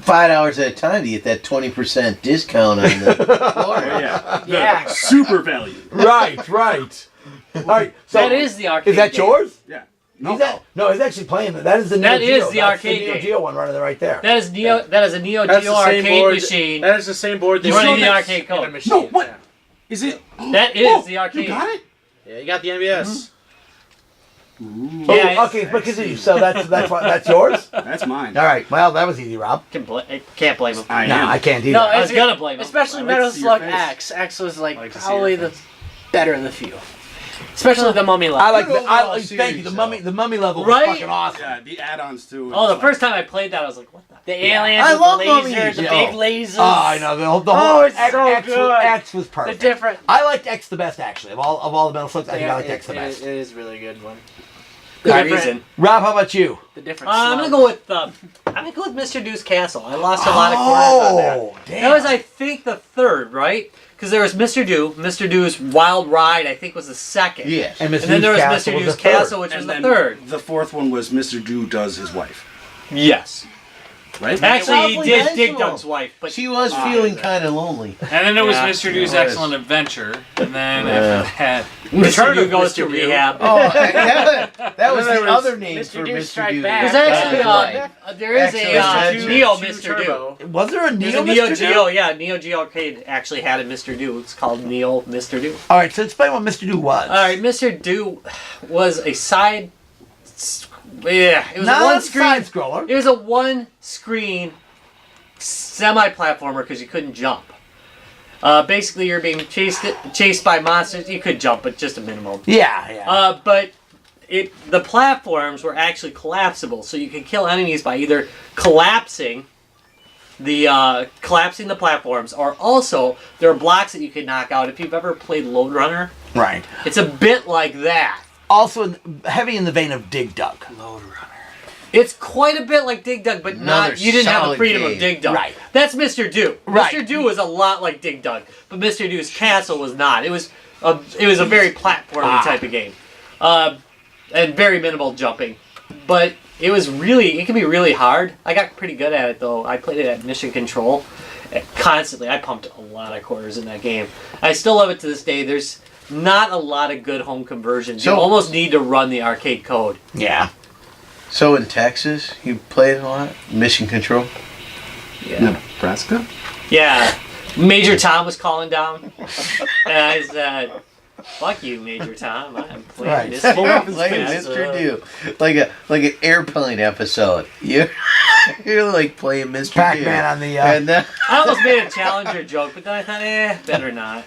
5 hours at a time to get that 20% discount on the floor. Yeah, Yeah. super value. Right, right. All right, so That is the arcade. Is that game. yours? Yeah. No, he's actually playing that. That is the Neo That Geo. is the That's arcade Neo game. Geo one running right there. That is Neo. That is a Neo That's Geo the same arcade board. machine. That is the same board they Running sold the in arcade a code. machine. No, what? Yeah. Is it? That is the arcade. You got it? Yeah, you got the NBS. Oh, Yeah, okay, but continue. So that's yours. That's mine. All right. Well, that was easy, Rob. Can't blame him. I No, am. I can't do No, that. I was gonna blame him. Especially I like to Metal see your Slug face. X. X was like I like to see probably your the better of the few. Especially the mummy I level. like Good the. overall Thank you. series, The mummy level Right? was fucking awesome. Yeah, the add-ons too. Oh, the first time I played that, I was like, "What the?" The aliens I with love the mummies. lasers, the Yeah. big lasers. Oh, I know the whole. Oh, it's X, so X, good. X was The perfect. different. I liked X the best actually of all the Metal Slugs. I think I Yeah, liked X the best. it is really good one. Good different- reason. Rob, how about you? The different. I'm gonna slugs. go with. I'm gonna go with Mr. Deuce Castle. I lost a lot of quarters on that. Oh, damn. That was, I think, the third, right? Because there was Mr. Deuce Wild Ride. I think was the second. Yes. And And then there was Castle Mr. was Deuce the third. Castle, which was And the then third. the fourth one was Mr. Do Does His Wife. Yes. right? Actually, he Probably did Dig eventual. Dug's wife, but She was feeling kind of lonely. And then it was Yeah, Mr. Dew's it was. Excellent Adventure, and then Yeah. after that, Mr. Dew goes Mr. to Dew. rehab. Oh, that was And then the there was other name Mr. for Dew Mr. Strike Dew. Back. There's actually there is Excellent a Adventure. Neo Two Mr. Dew. Turbo. Was there a There's Neo a Neo Mr. Dew? Geo, yeah, Neo Geo Arcade actually had a Mr. Dew. It's called Neo Mr. Dew. All right, so explain what Mr. Dew was. All right, Mr. Dew was a side. Yeah, it was Not a one a screen. side scroller. It was a one screen semi-platformer because you couldn't jump. Basically, you're being chased by monsters. You could jump, but just a minimum. Yeah. But the platforms were actually collapsible, so you could kill enemies by either collapsing the platforms, or also there are blocks that you could knock out. If you've ever played Lode Runner, Right. it's a bit like that. Also heavy in the vein of Dig Dug. It's quite a bit like Dig Dug, but Another not. You didn't have the solid freedom game. of Dig Dug. Right. That's Mr. Dew. Right. Mr. Dew was a lot like Dig Dug, but Mr. Dew's Castle was not. It was a very platformy type of game, and very minimal jumping. But it can be really hard. I got pretty good at it though. I played it at Mission Control constantly. I pumped a lot of quarters in that game. I still love it to this day. There's not a lot of good home conversions. You So- almost need to run the arcade code. Yeah. So in Texas, you played a lot? Mission Control? Yeah. Nebraska? Yeah. Major Tom was calling down. And I said, fuck you, Major Tom. I'm playing Right. this like game. Mr. Dew. Like an airplane episode. You're like playing Mr. Pac-Man Dew. on the. And then, I almost made a Challenger joke, but then I thought, better not.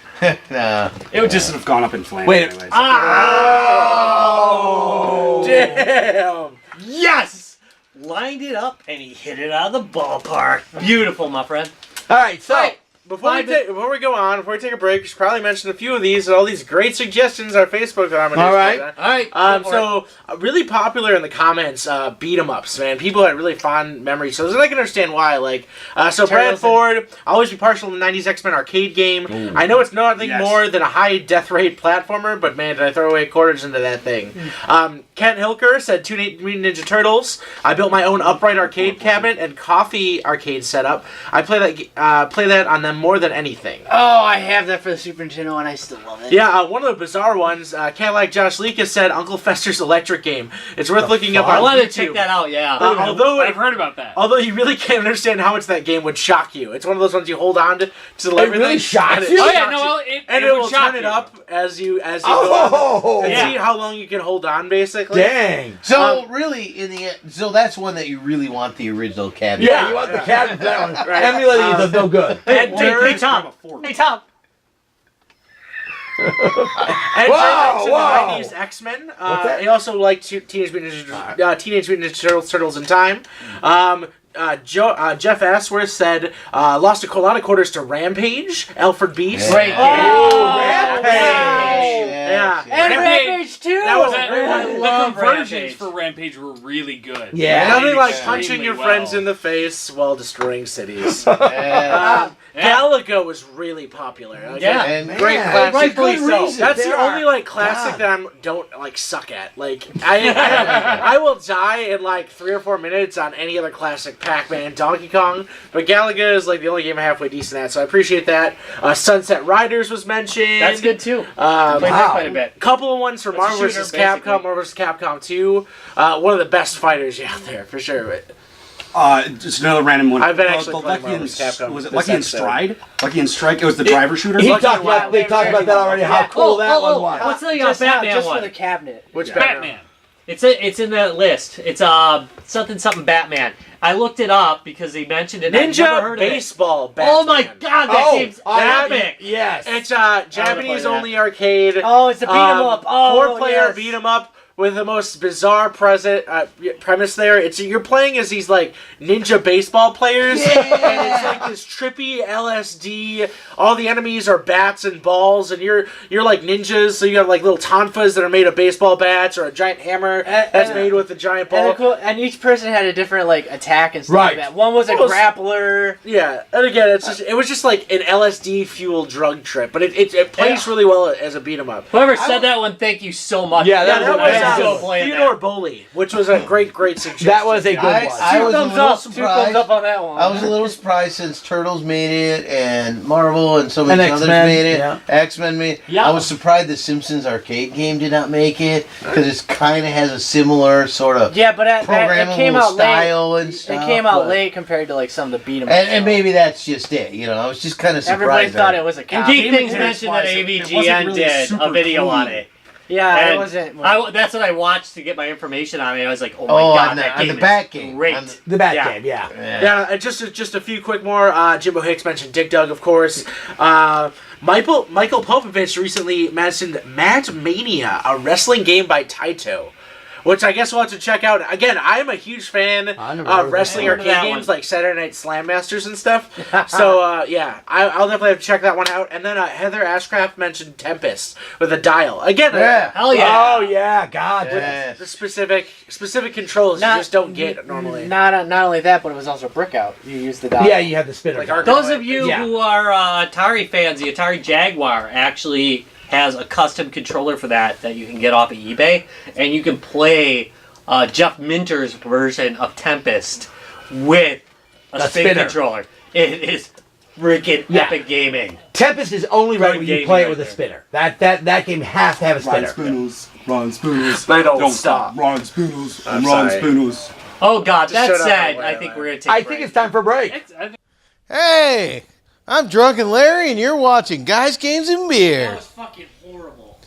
nah. It would just have gone up in flames. Wait. anyways. Oh! Damn. Yes! Lined it up, and he hit it out of the ballpark. Beautiful, my friend. All right, so. Alright, Before we go on, before we take a break, we should probably mention a few of these and all these great suggestions on our Facebook that I'm gonna All right. All right. go for it. Really popular in the comments, beat 'em ups, man. People had really fond memories, so I can understand why. Like, so Brad Ford, I'll always be partial to the '90s X-Men arcade game. Ooh. I know it's nothing Yes. more than a high death rate platformer, but man, did I throw away quarters into that thing. Kent Hilker said Teenage Mutant Ninja Turtles. I built my own upright arcade cabinet and coffee arcade setup. I play that on them more than anything. Oh, I have that for the Super Nintendo and I still love it. Yeah, one of the bizarre ones, Cadillac Josh Leaka said Uncle Fester's Electric Game. It's worth looking up I on wanted YouTube. to check that out, yeah. I've heard about that. Although you really can't understand how much that game would shock you. It's one of those ones you hold on to everything. really shocks and you? Oh yeah, shocks no, you. it And it will would shock turn it you. up as you go on Oh! and Yeah. see how long you can hold on, basically. Dang. So really, in the end, so that's one that you really want the original cabinet. Yeah, you want the cabinet for that one. Right. Emulating it does no good. Hey, Derek- Tom. Hey, Tom. And Wow, the wow. 90s X-Men. that? He also liked Teenage Mutant Ninja Turtles in Time. Jeff Ashworth said, lost a lot of quarters to Rampage, Alfred Beast. Great game. Oh, Rampage! Yeah. And Rampage 2! That was The love conversions Rampage. for Rampage were really good. Yeah. Nothing like Extremely punching your well. friends in the face while destroying cities. Yeah. Galaga was really popular. Like, Yeah. And Great Man, classic. rightfully good so. reason. That's There the only are- like classic God. that I don't like suck at. Like I will die in like 3 or 4 minutes on any other classic Pac-Man, Donkey Kong, but Galaga is like the only game I'm halfway decent at. So I appreciate that. Sunset Riders was mentioned. That's good, too. Played Um, that Wow. quite a bit. couple of ones for That's a Marvel shooter, vs. Capcom, basically. Marvel vs. Capcom 2. One of the best fighters out there for sure. But Just another random one. I've been actually the playing Lucky Marvel vs. Capcom Was it this Lucky and episode. Stride? Lucky and Strike. It was the driver shooter. They Lucky talked Rock. about that already. How cool that one was. What's the Just Batman just one? for the cabinet. which Yeah. Batman? Batman. It's in that list. It's something Batman. I looked it up because he mentioned it. I've never Ninja heard of it. Baseball Batman. Oh my god, that game's that- epic! Yes. It's play Japanese that. only arcade. Oh, it's a beat 'em up. Oh, 4-player yes. beat 'em up with the most bizarre premise there. You're playing as these like ninja baseball players, and it's like this trippy LSD. All the enemies are bats and balls, and you're like ninjas. So you have like little tonfas that are made of baseball bats, or a giant hammer that's made with a giant ball. And each person had a different like attack and stuff Right. like that. One was a Well, grappler. Yeah, and again, it was just like an LSD fueled drug trip, but it plays really well as a beat 'em up. Whoever said that one, thank you so much. Yeah, that Yeah, was that was still playing Theodore that. Boley, which was a great suggestion. That was a good one. I was a thumbs little up. 2 thumbs surprised. up on that one. I was a little surprised since Turtles made it and Marvel and so many And others X-Men, made it. yeah. X-Men made it. Yeah. I was surprised the Simpsons arcade game did not make it because it kind of has a similar sort of Yeah, but it came programmable out late. style and stuff. It came out but- late compared to like some of the beat 'em. And maybe that's just it. You know, I was just kind of surprised. everybody thought that- it was a And copy. Geek Things Gaming mentioned that It wasn't AVGN really did a super video on clean. it. Yeah, And it wasn't. that's what I watched to get my information on it. I was like, oh my Oh, god, on the- that on game the is back game. great. On the- The Bat Yeah. Game, yeah. Yeah, and just a few quick more. Jimbo Hicks mentioned Dick Dug, of course. Michael Popovich recently mentioned Mad Mania, a wrestling game by Taito, which I guess we'll have to check out. Again, I'm a huge fan I never heard of of wrestling that. arcade That games one. like Saturday Night Slam Masters and stuff. So, yeah, I'll definitely have to check that one out. And then Heather Ashcraft mentioned Tempest with a dial. Again, Yeah. Hell yeah. Oh, yeah, God. Yeah. the specific controls you just don't get normally. Not only that, but it was also brick out. You used the dial. Yeah, you had the spinner. Like gun. our- Those of you Yeah. who are Atari fans, the Atari Jaguar actually has a custom controller for that you can get off of eBay, and you can play Jeff Minter's version of Tempest with a A spin spinner. controller. It is freaking Yeah. epic gaming. Tempest is only right when you Game play it right with a there. spinner. That game has to have a Ron spinner. Spooners, Ron Spooners. They don't stop. Ron Spooners, I'm and Ron sorry. Spooners. Oh god, Just that shut up said, and I wait, think wait. we're going to take I a think break. it's time for a break. Hey, I'm Drunken Larry, and you're watching Guys, Games, and Beer. fucking horrible.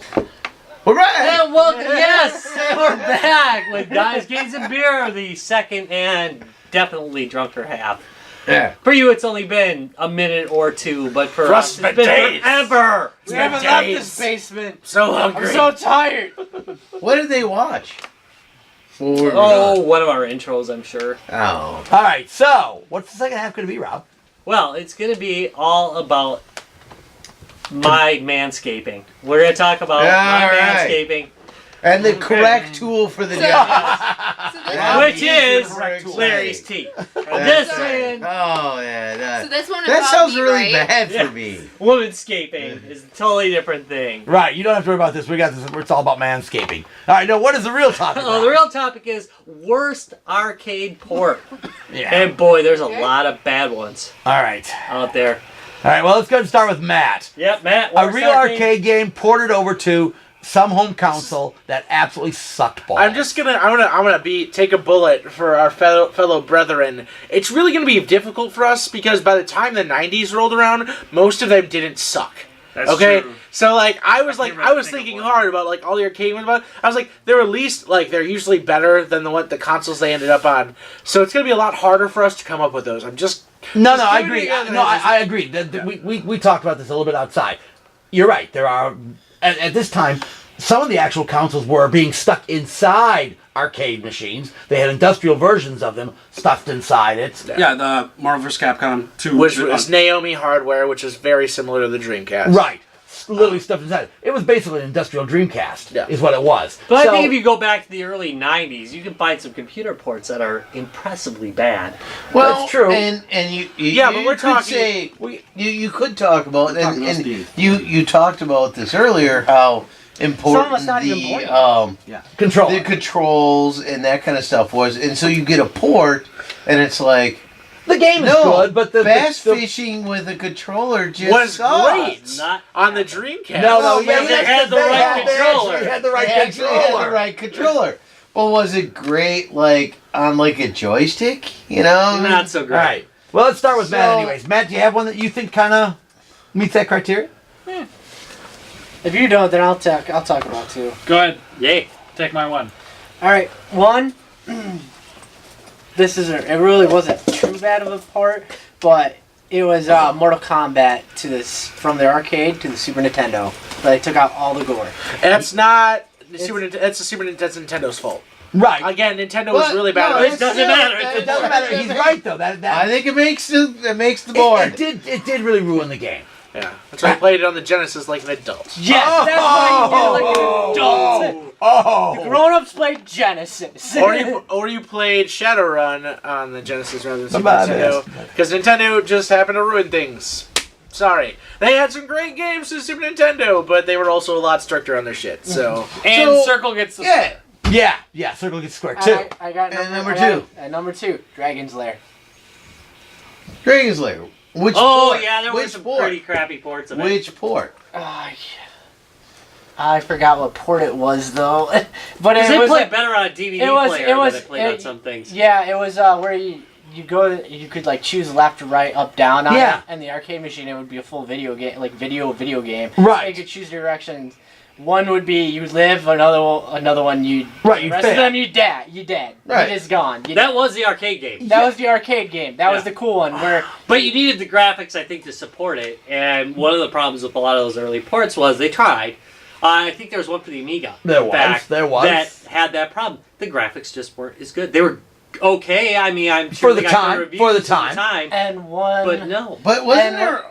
All right. And welcome, yes, we're back with Guys, Games, and Beer, the second and definitely drunker half. Yeah. For you, it's only been a minute or two, but for us, it's been days. forever. We haven't left this basement. So I'm hungry. so tired. What did they watch? Oh, one of our intros, I'm sure. Oh. All right, so what's the second half going to be, Rob? Well, it's going to be all about my manscaping. We're going to talk about my All right. manscaping, And the correct tool for the So- job. So this, Yeah. which is correct tool. Larry's teeth. That's This right. one, Oh, yeah. so this one That involved sounds me, really right? bad Yeah. for me. womanscaping is a totally different thing. Right, you don't have to worry about this. We got this. It's all about manscaping. All right, now what is the real topic? Oh, the real topic is worst arcade port. Yeah. And boy, there's a lot of bad ones All right. out there. All right, well, let's go and start with Matt. Yep, Matt. A worst real arcade game ported over to some home console that absolutely sucked balls. I'm gonna take a bullet for our fellow brethren. It's really gonna be difficult for us because by the time the '90s rolled around, most of them didn't suck. That's Okay, true. so like I was can't really think of thinking one. hard about like all the arcade ones, but I was like they're at least like they're usually better than the consoles they ended up on. So it's gonna be a lot harder for us to come up with those. I'm just No, Just I do it agree. together. No, I agree. We talked about this a little bit outside. You're right. There are at this time some of the actual consoles were being stuck inside arcade machines. They had industrial versions of them stuffed inside it. Yeah, the Marvel vs. Capcom 2. which was Naomi hardware, which is very similar to the Dreamcast. Right. Literally stuffed inside. It was basically an industrial Dreamcast. Yeah. Is what it was. But So- I think if you go back to the early '90s, you can find some computer ports that are impressively bad. Well, That's true. And you Yeah, but you we're could talking- say you could talk about talking and Steve. you talked about this earlier how important us not even born control. the controls and that kind of stuff was, and so you get a port, and it's like The game is no, good, but the bass the, fishing with a controller just Was sucks. great Not on the Dreamcast. No, Oh, yeah, man, they had the right controller. They had the right They actually controller. had the right controller. Well, was it great, like on like a joystick? You know, not so All great. right. Well, let's start with Matt So- anyways. Matt, do you have one that you think kind of meets that criteria? If you don't, then I'll talk about two. Go ahead. Yay. Take my one. All right, one. This isn't. It really wasn't too bad of a part, but it was Mortal Kombat to this from the arcade to the Super Nintendo. They took out all the gore. That's not the Super Nintendo. That's the Super Nintendo. That's Nintendo's fault. Right. Again, Nintendo was But, really bad no, at It it. doesn't matter. It doesn't matter. He's right though. That I think it makes the board. it did really ruin the game. Yeah, that's why I played it on the Genesis like an adult. Yes, that's why you did it like an adult. Oh. Grown-ups played Genesis. Or you played Shadowrun on the Genesis rather than Super Bad Nintendo. Because Nintendo just happened to ruin things. Sorry. They had some great games to Super Nintendo, but they were also a lot stricter on their shit, so... And So- Circle gets the Yeah, Yeah, Circle gets square too. I got And number, number I got- two. And number 2, Dragon's Lair. Dragon's Lair. Which Oh port? yeah, there were Which some port? pretty crappy ports of it. Which port? Yeah. I forgot what port it was though, but Because it they was played better on a DVD player than they played on some things. Yeah, it was where you could like choose left, right, up, down on Yeah. it, and the arcade machine it would be a full video game, like video game. Right. You could choose directions. One would be you live, another one you. Right, The you rest fail. of them you dead. Right. You're just gone. That was the arcade game. That was the arcade game. That was Yeah. the cool one where. But you needed the graphics, I think, to support it. And one of the problems with a lot of those early ports was they tried. I think there was one for the Amiga. There in was, fact, there was. That had that problem. The graphics just weren't as good. They were okay. I mean, I'm For sure the they got time, good reviews for the at time. And one. But no. But wasn't and, there?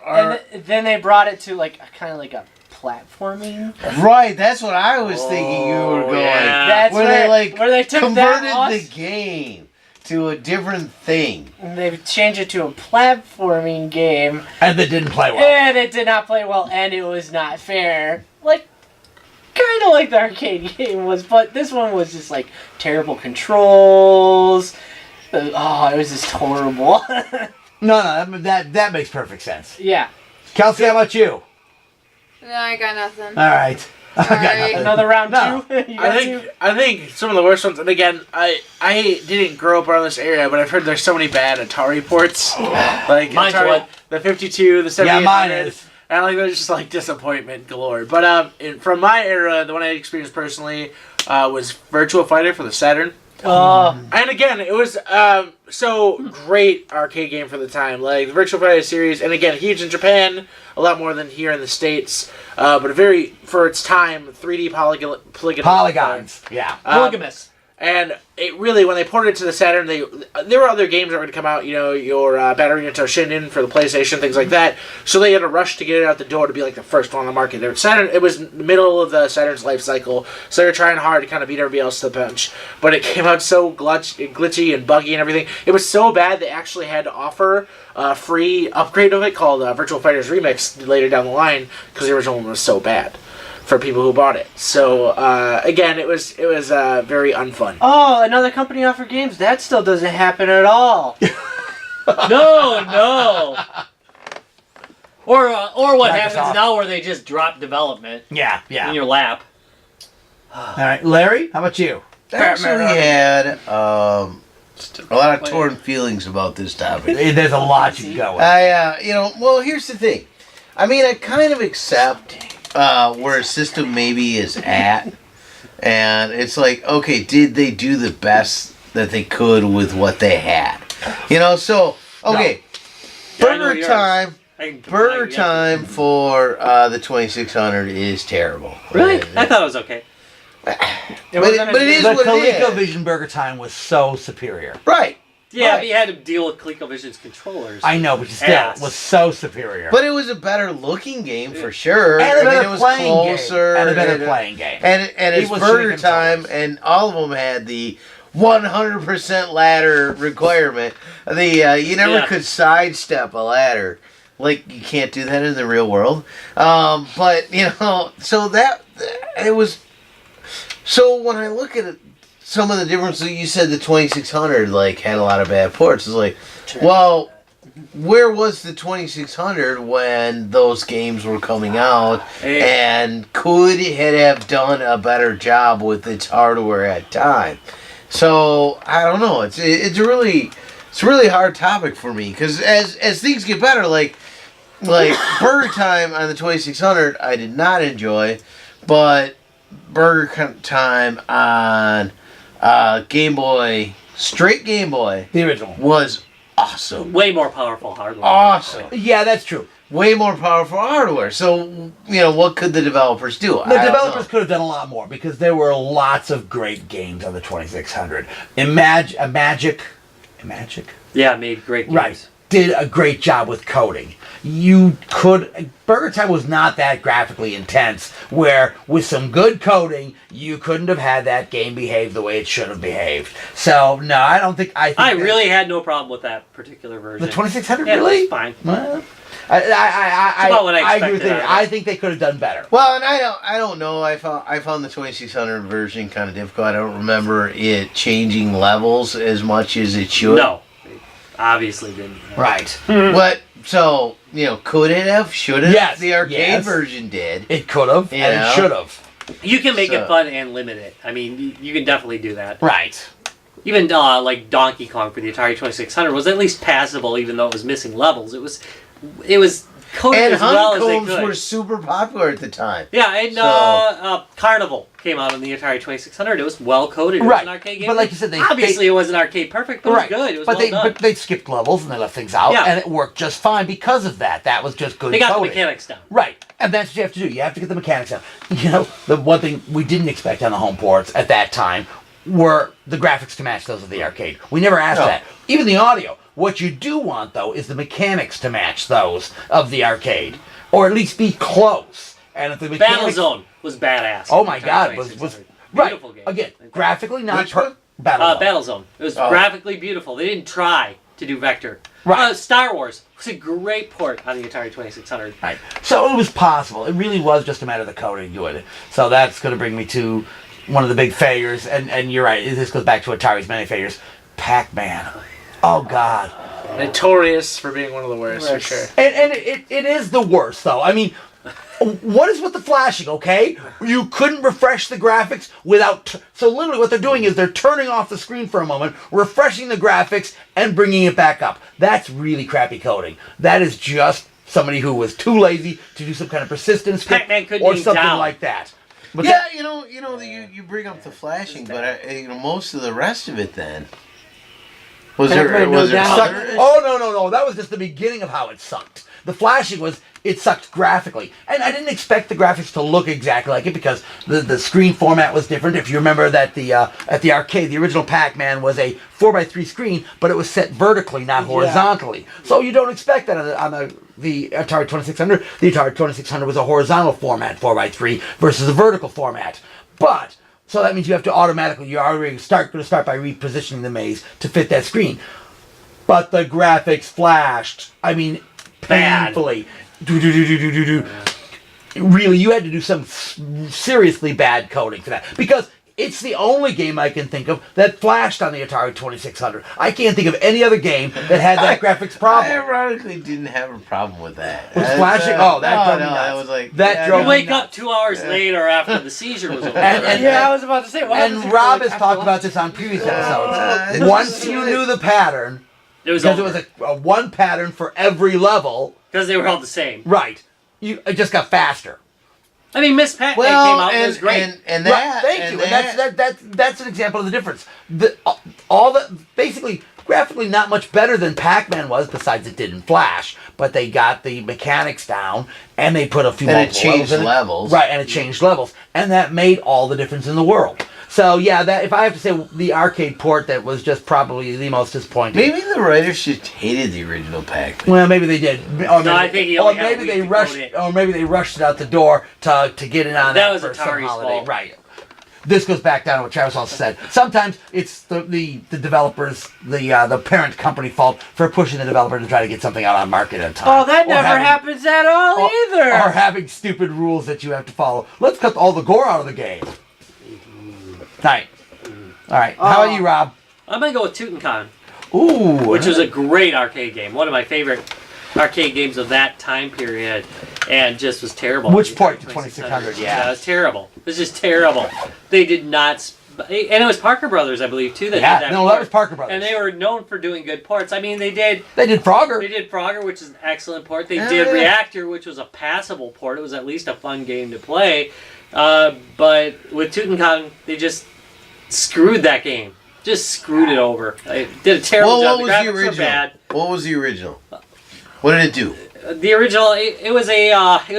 and then they brought it to like kind of like a platforming. Right, that's what I was thinking. You were Oh, going. yeah. That's where they took converted that the game to a different thing. and they changed it to a platforming game, And they didn't play well. and it did not play well, and it was not fair. Like, kind of like the arcade game was, but this one was just like terrible controls. Oh, it was just horrible. No, that makes perfect sense. Yeah. Kelsey, how about you? No, I got nothing. All right. I got Sorry. nothing. Another round No. 2. You got two? I think some of the worst ones. And again, I didn't grow up around this area, but I've heard there's so many bad Atari ports. Like Mine's Atari, one. the 52, the 7800. Yeah, mine is. And like there's just like disappointment galore. But from my era, the one I experienced personally was Virtua Fighter for the Saturn. And again, it was so great arcade game for the time. Like the Virtua Fighter series, and again, huge in Japan, a lot more than here in the States. But a very, for its time, 3D Polygons. Yeah. Polygamous. And it really, when they ported it to the Saturn, there were other games that were going to come out, you know, your Battery into Shinden for the PlayStation, things like that. So they had to rush to get it out the door to be like the first one on the market. It was the middle of the Saturn's life cycle, so they were trying hard to kind of beat everybody else to the punch. But it came out so glitchy and buggy and everything. It was so bad they actually had to offer a free upgrade of it called Virtual Fighters Remix later down the line because the original one was so bad for people who bought it. So again, it was very unfun. Oh, another company offered games. That still doesn't happen at all. No. Or what Microsoft. happens now where they just drop development Yeah. in your lap. All right, Larry, how about you? I actually had a lot of torn feelings about this topic. There's a lot you can go with. Well, here's the thing. I mean, I kind of accept where a system maybe is at, and it's like, okay, did they do the best that they could with what they had? You know, so okay, Yeah, I know yours. Burger time for the 2600 is terrible. Really? I thought it was okay. But it is The what it is. ColecoVision Burger Time was so superior. Right. Yeah, Right. but you had to deal with ColecoVision's controllers. I know, but still, Ass. was so superior. But it was a better looking game for sure. and a I mean, better it was playing closer. game. And a better playing game. And It it's was Burger shaking Time, toes. and all of them had the 100% ladder requirement. You never Yeah. could sidestep a ladder. Like, you can't do that in the real world. But, so that, it was... So when I look at it, some of the differences, you said the 2600, like, had a lot of bad ports. It's like, well, where was the 2600 when those games were coming out? And could it have done a better job with its hardware at time? So, I don't know. It's a really hard topic for me. Because as things get better, like Burger Time on the 2600, I did not enjoy. But Burger Time on Game Boy, straight Game Boy, The original. was awesome. Way more powerful hardware. Awesome. Yeah, that's true. Way more powerful hardware. So, what could the developers do? The developers could have done a lot more because there were lots of great games on the 2600. Magic, Yeah, made great games. right, did a great job with coding. Burger Time was not that graphically intense, where with some good coding, you couldn't have had that game behave the way it should have behaved. So, no, I think I really had no problem with that particular version. The 2600, Yeah, really? it's fine. Well, about what I agree with expected you. out of it. I think they could have done better. Well, and I don't know. I found the 2600 version kind of difficult. I don't remember it changing levels as much as it should. No, it obviously didn't. Right. But so could it have? Should it? Yes, The arcade yes. version did. It could have, and Yeah. it should have. You can make So- it fun and limit it. I mean, you can definitely do that. Right. Even like Donkey Kong for the Atari 2600 was at least passable, even though it was missing levels. It was coded And as well as they honeycombs could. were super popular at the time. Yeah, and So- Carnival came out on the Atari 2600. It was well coded. It Right. was an arcade game. But like you said, obviously it wasn't arcade perfect, but right. it was good. It was but well done. but they skipped levels and they left things out, Yeah. and it worked just fine because of that. That was just good They got coding. the mechanics down. Right, and that's what you have to do. You have to get the mechanics down. The one thing we didn't expect on the home ports at that time were the graphics to match those of the arcade. We never asked No. that. Even the audio. What you do want, though, is the mechanics to match those of the arcade, or at least be close. And if the mechanics, Battlezone was badass. oh my Atari God, was 2600. right Beautiful game. again graphically not Which one? Battlezone. Battlezone. It was Oh. graphically beautiful. They didn't try to do vector. Right. Star Wars was a great port on the Atari 2600. Right. So it was possible. It really was just a matter of the coding doing it. So that's going to bring me to one of the big failures, and you're right, this goes back to Atari's many failures. Pac-Man. Oh, God. Notorious for being one of the worst, for sure. And it is the worst, though. I mean, what is with the flashing, okay? You couldn't refresh the graphics without... So literally what they're doing is they're turning off the screen for a moment, refreshing the graphics, and bringing it back up. That's really crappy coding. That is just somebody who was too lazy to do some kind of persistence script Pac-Man couldn't or be something down. like that. But Yeah, that- you bring up the flashing, but most of the rest of it then was Pac-Man there no doubt. sucked. other? Oh, no. That was just the beginning of how it sucked. The flashing was, it sucked graphically. And I didn't expect the graphics to look exactly like it because the screen format was different. If you remember that at the arcade, the original Pac-Man was a 4x3 screen, but it was set vertically, not horizontally. So you don't expect that on the Atari 2600. The Atari 2600 was a horizontal format, 4x3, versus a vertical format. But... So that means you have to automatically, you're already going to start by repositioning the maze to fit that screen. But the graphics flashed. I mean, Bad. painfully. Really, you had to do some seriously bad coding for that. Because it's the only game I can think of that flashed on the Atari 2600. I can't think of any other game that had that graphics I problem. ironically didn't have a problem with that. With flashing? Oh, that drove me nuts. That was like That drove You me wake nuts. up 2 hours later after the seizure was over. Yeah, I was about to say. What And happens if Rob you're has like, talked after about this on previous episodes. it's Once just you like- knew the pattern, It was because it over. was a one pattern for every level, Because they were all the same. right? It just got faster. I mean, Miss Pac-Man well, came out and and, it was great. and Right, that. thank and you, and that- that's an example of the difference. All the basically graphically not much better than Pac-Man was, besides it didn't flash. But they got the mechanics down, and they put a few And it multiple changed levels in it. levels. Right, and it changed levels, and that made all the difference in the world. So yeah, that if I have to say the arcade port, that was just probably the most disappointing. Maybe the writers just hated the original Pac-Man. Well, maybe they did. Or maybe, I think he or only had a maybe week they to rushed. code it. Or maybe they rushed it out the door to get it on That was for some Atari's holiday. fault. Right. This goes back down to what Travis also said. Sometimes it's the developers, the parent company fault for pushing the developer to try to get something out on market at a time. Oh, that Or never having- happens at all Or, either. or having stupid rules that you have to follow. Let's cut all the gore out of the game. All right. How about you, Rob? I'm going to go with Tutankhamun, Ooh. which was a great arcade game. One of my favorite arcade games of that time period. And just was terrible. Which part? The 2600, yeah. It was terrible. It was just terrible. They did not... And it was Parker Brothers, I believe, too, that Yeah, did that no, port. that was Parker Brothers. And they were known for doing good ports. I mean, they did Frogger. Frogger, which is an excellent port. They Yeah, did yeah. Reactor, which was a passable port. It was at least a fun game to play. But with Tutankhamun, they just screwed that game. Just screwed it over. They did a terrible Well, job. what The was the graphics were original? bad. What was the original? What did it do? The original, it was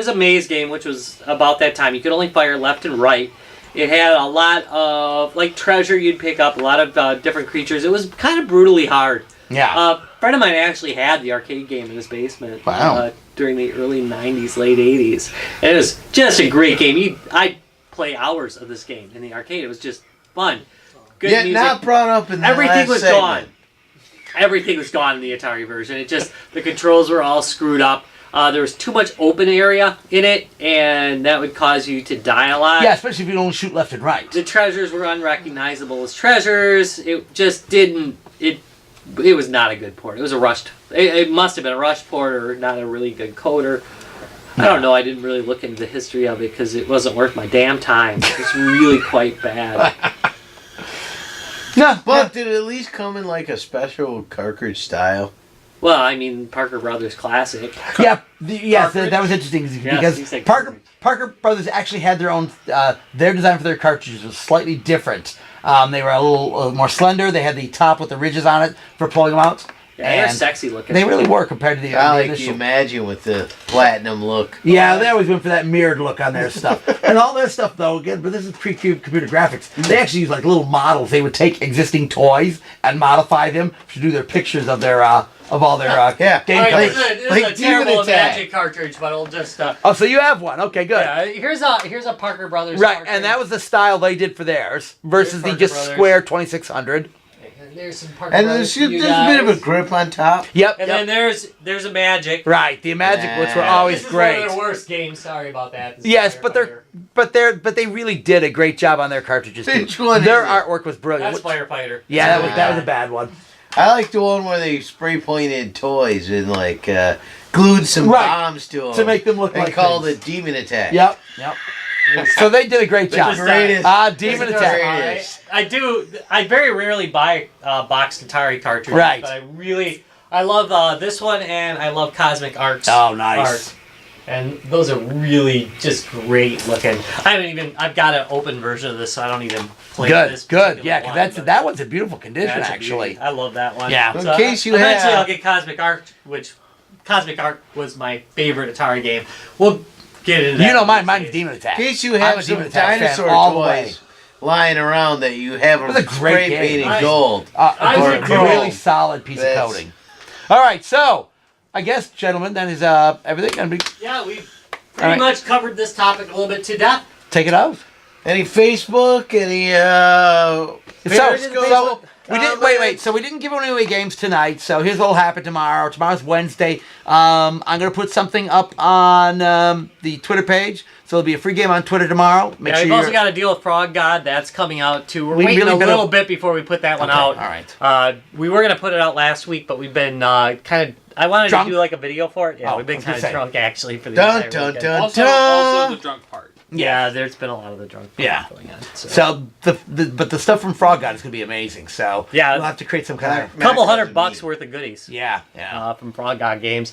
a maze game, which was about that time. You could only fire left and right. It had a lot of like treasure you'd pick up, a lot of different creatures. It was kind of brutally hard. Yeah. A friend of mine actually had the arcade game in his basement. Wow. During the early '90s, late '80s, and it was just a great game. I'd play hours of this game in the arcade. It was just fun. Good Yet music. not brought up in the Everything last was segment. gone. Everything was gone in the Atari version. It just, the controls were all screwed up. there was too much open area in it, and that would cause you to die a lot. Yeah, especially if you don't shoot left and right. The treasures were unrecognizable as treasures. It just didn't. It was not a good port. It was a rushed. It must have been a rushed port or not a really good coder. I don't know. I didn't really look into the history of it because it wasn't worth my damn time. It's really quite bad. No, But did it at least come in like a special cartridge style? Well, I mean, Parker Brothers Classic. yeah, yes, that was interesting because you said Parker Brothers actually had their own. Their design for their cartridges was slightly different. They were a little more slender. They had the top with the ridges on it for pulling them out. Yeah, they're And sexy looking. They really were compared to the, I the like initial. you imagine with the platinum look. Yeah, they always went for that mirrored look on their stuff. And all their stuff, though, again, but this is pre-computer graphics. They actually use like little models. They would take existing toys and modify them to do their pictures of their of all their Yeah. game All right, covers. this is a like terrible Demon Attack. Magic cartridge, but I'll just. Oh, so you have one? Okay, good. Yeah, here's a Parker Brothers. Right, cartridge. and that was the style they did for theirs versus the Parker just Brothers. square 2600. And there's some Parker And Brothers. there's for you a bit of a guys. grip on top. Yep. And yep. then there's a Magic. Right, the Magic, which were Yeah. always This is great. one of their worst games. Sorry about that. This is Yes, Firefighter. but they really did a great job on their cartridges too. Which one Their is it? artwork was brilliant. That's Firefighter. Yeah, that was a bad one. I like the one where they spray painted toys and like glued some Right. bombs to them To make them look and like called things. it Demon Attack. Yep. So they did a great job. Just, Greatest. Demon It's Attack. greatest. I very rarely buy boxed Atari cartridges. Right. But I love this one, and I love Cosmic Arts. Oh, nice. Art. And those are really just great looking. I've got an open version of this, so I don't even play this. Good. particular Yeah, one, because but that one's in beautiful condition that's a actually. beauty. I love that one. Yeah. In case you eventually have- I'll get Cosmic Art, which Cosmic Art was my favorite Atari game. We'll get into that. You know one mine's day. Demon Attack. In case you I'm have a some Demon Attack fan dinosaur all the way. toys lying around that you have It was them a great spray game. painted I- gold. I Or was a a girl. really solid piece of That's- coating. All right, so I guess, gentlemen, that is everything. Gonna be Yeah, we've All pretty right. much covered this topic a little bit to death. take it out. Any Facebook? Any So we did wait. So we didn't give away games tonight. So here's what'll happen tomorrow. Tomorrow's Wednesday. I'm gonna put something up on the Twitter page. So there'll be a free game on Twitter tomorrow. Make Yeah, sure we've you're also got to deal with Frog God. That's coming out too. We're We waiting really a better- little bit before we put that one Okay, out. all right. We were gonna put it out last week, but we've been kind of. I wanted Drunk? to do like a video for it. Yeah, Oh, we've I been was gonna kind of say. drunk actually for the Dun, entire dun, weekend. dun. Also the drunk part. Yeah, there's been a lot of the drunk Yeah. going on. So but the stuff from Frog God is gonna be amazing. So Yeah. we'll have to create some kind of couple Max $100 doesn't worth of goodies. yeah. From Frog God Games.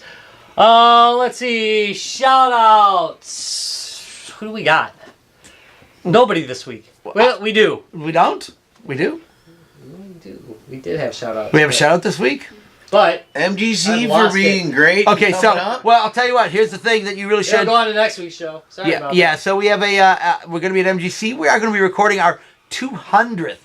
Let's see. Shout outs. Who do we got? Nobody this week. Well, we do. We don't. We do. We did have shout outs. We have a shout out this week. But MGC I've for lost being great. Okay, coming so up. well, I'll tell you what. Here's the thing that you really yeah, should. go on to next week's show. Sorry Yeah, about yeah. So we have we're going to be at MGC. We are going to be recording our 200th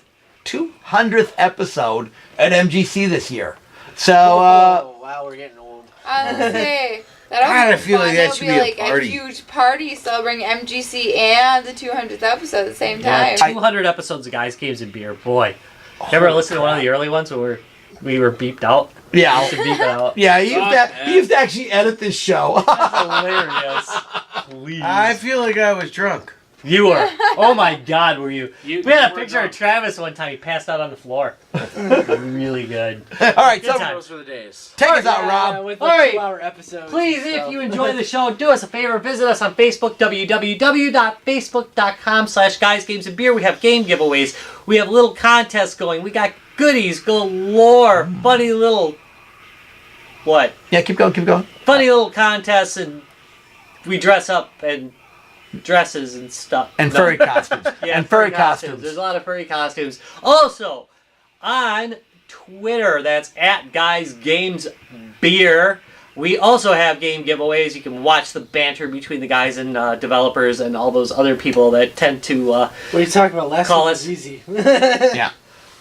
episode at MGC this year. So Oh, wow, we're getting old. I was gonna say that'll God, be I feel fun. like that It'll should be be a like party. huge party celebrating MGC and the 200th episode at the same Yeah, time. 200 episodes of Guys, Games, and Beer. Boy. Ever listen to one of the early ones where we were beeped out? We yeah, used to beep it out. yeah. Fuck, He used to actually edit this show. That's hilarious. Please. I feel like I was drunk. You were. Oh my God, were you? You We had a were picture of drunk. Travis one time. He passed out on the floor. Really good. All right, Good so time. Those for the days. take us out, Yeah, Rob. with All the right. 2-hour episodes. Please, so. if you enjoy the show, do us a favor. Visit us on Facebook, www.facebook.com/guysgamesandbeer. We have game giveaways. We have little contests going. We got goodies galore. Funny little... What? Yeah, keep going, keep going. Funny little contests, and we dress up and dresses and stuff. And No. furry costumes. Yeah, and furry costumes. There's a lot of furry costumes. Also, on Twitter, that's at Guys Games Beer. We also have game giveaways. You can watch the banter between the guys and developers and all those other people that tend to. What are you talking about? Last Call one us. was easy. Yeah.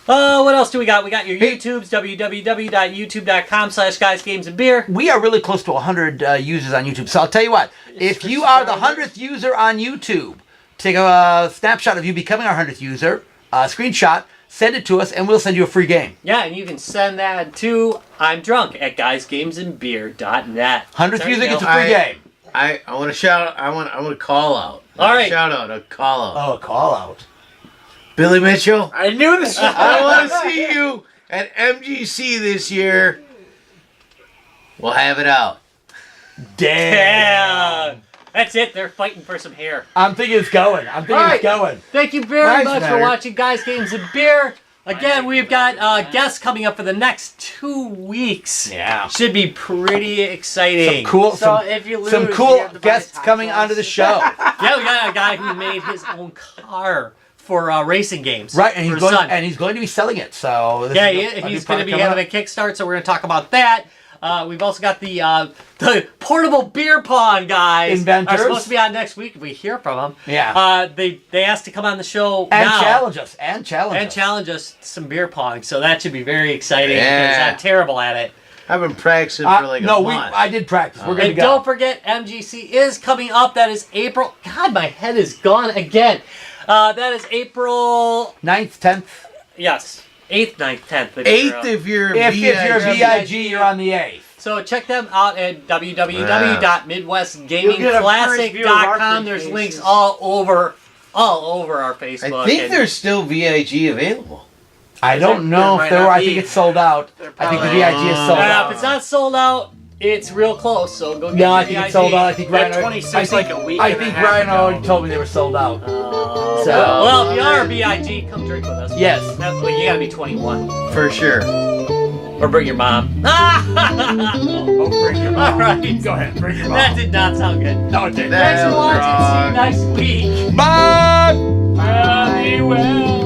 What else do we got? We got your YouTubes, www.youtube.com/guysgamesandbeer. We are really close to 100 users on YouTube. So I'll tell you what, if you are the 100th user on YouTube, take a snapshot of you becoming our 100th user, screenshot, send it to us, and we'll send you a free game. Yeah, and you can send that to I'm drunk at guysgamesandbeer.net. 100th music, it's a free game. I want to shout. I want to call out. All right. Shout out. A call out. Oh, a call out. Billy Mitchell. I knew this. I want to see you at MGC this year. We'll have it out. Damn. That's it. They're fighting for some hair. I'm thinking it's going. It's going. Thank you very Nice, much for Matter. watching Guys, Games, and Beer. Again, we've got guests coming up for the next 2 weeks. Yeah. Should be pretty exciting. If you lose, some you cool have to buy guests time coming slots. onto the show. Yeah, we got a guy who made his own car for racing games. Right, and for he's his going son. and he's going to be selling it. So this Yeah, is a he's new going to be product having a Kickstart, so we're going to talk about that. We've also got the portable beer pong guys. Inventors. Are supposed to be on next week if we hear from them. Yeah. They asked to come on the show and now. challenge us. Some beer pong. So that should be very exciting because Yeah. I'm terrible at it. I've been practicing for like a month. I did practice. We're going to And go. don't forget, MGC is coming up. That is April. God, my head is gone again. That is April. 9th, 10th. Yes, 8th, 9th, 10th. 8th if you're If you're a VIG. VIG, you're on the 8th. So check them out at You'll get a first view of our www.midwestgamingclassic.com. There's faces. links all over our Facebook. I think and- there's still VIG available. I don't know there if there might were. not I think be. it's sold out. I think the VIG is sold If out. it's not sold out, it's real close. So go get No, I your think VIG. it's sold out. I think That Ryan. 26 like a week I and a think half Ryan ago. already told me they were sold out. So, So- well, if you are a VIG, come drink with us. Yes. Well, you gotta be 21. For sure. Or bring your mom. Oh, bring your mom. All right. Go ahead, bring your mom. That did not sound good. No, it didn't. Thanks for watching. See you next week. Bye. Very well.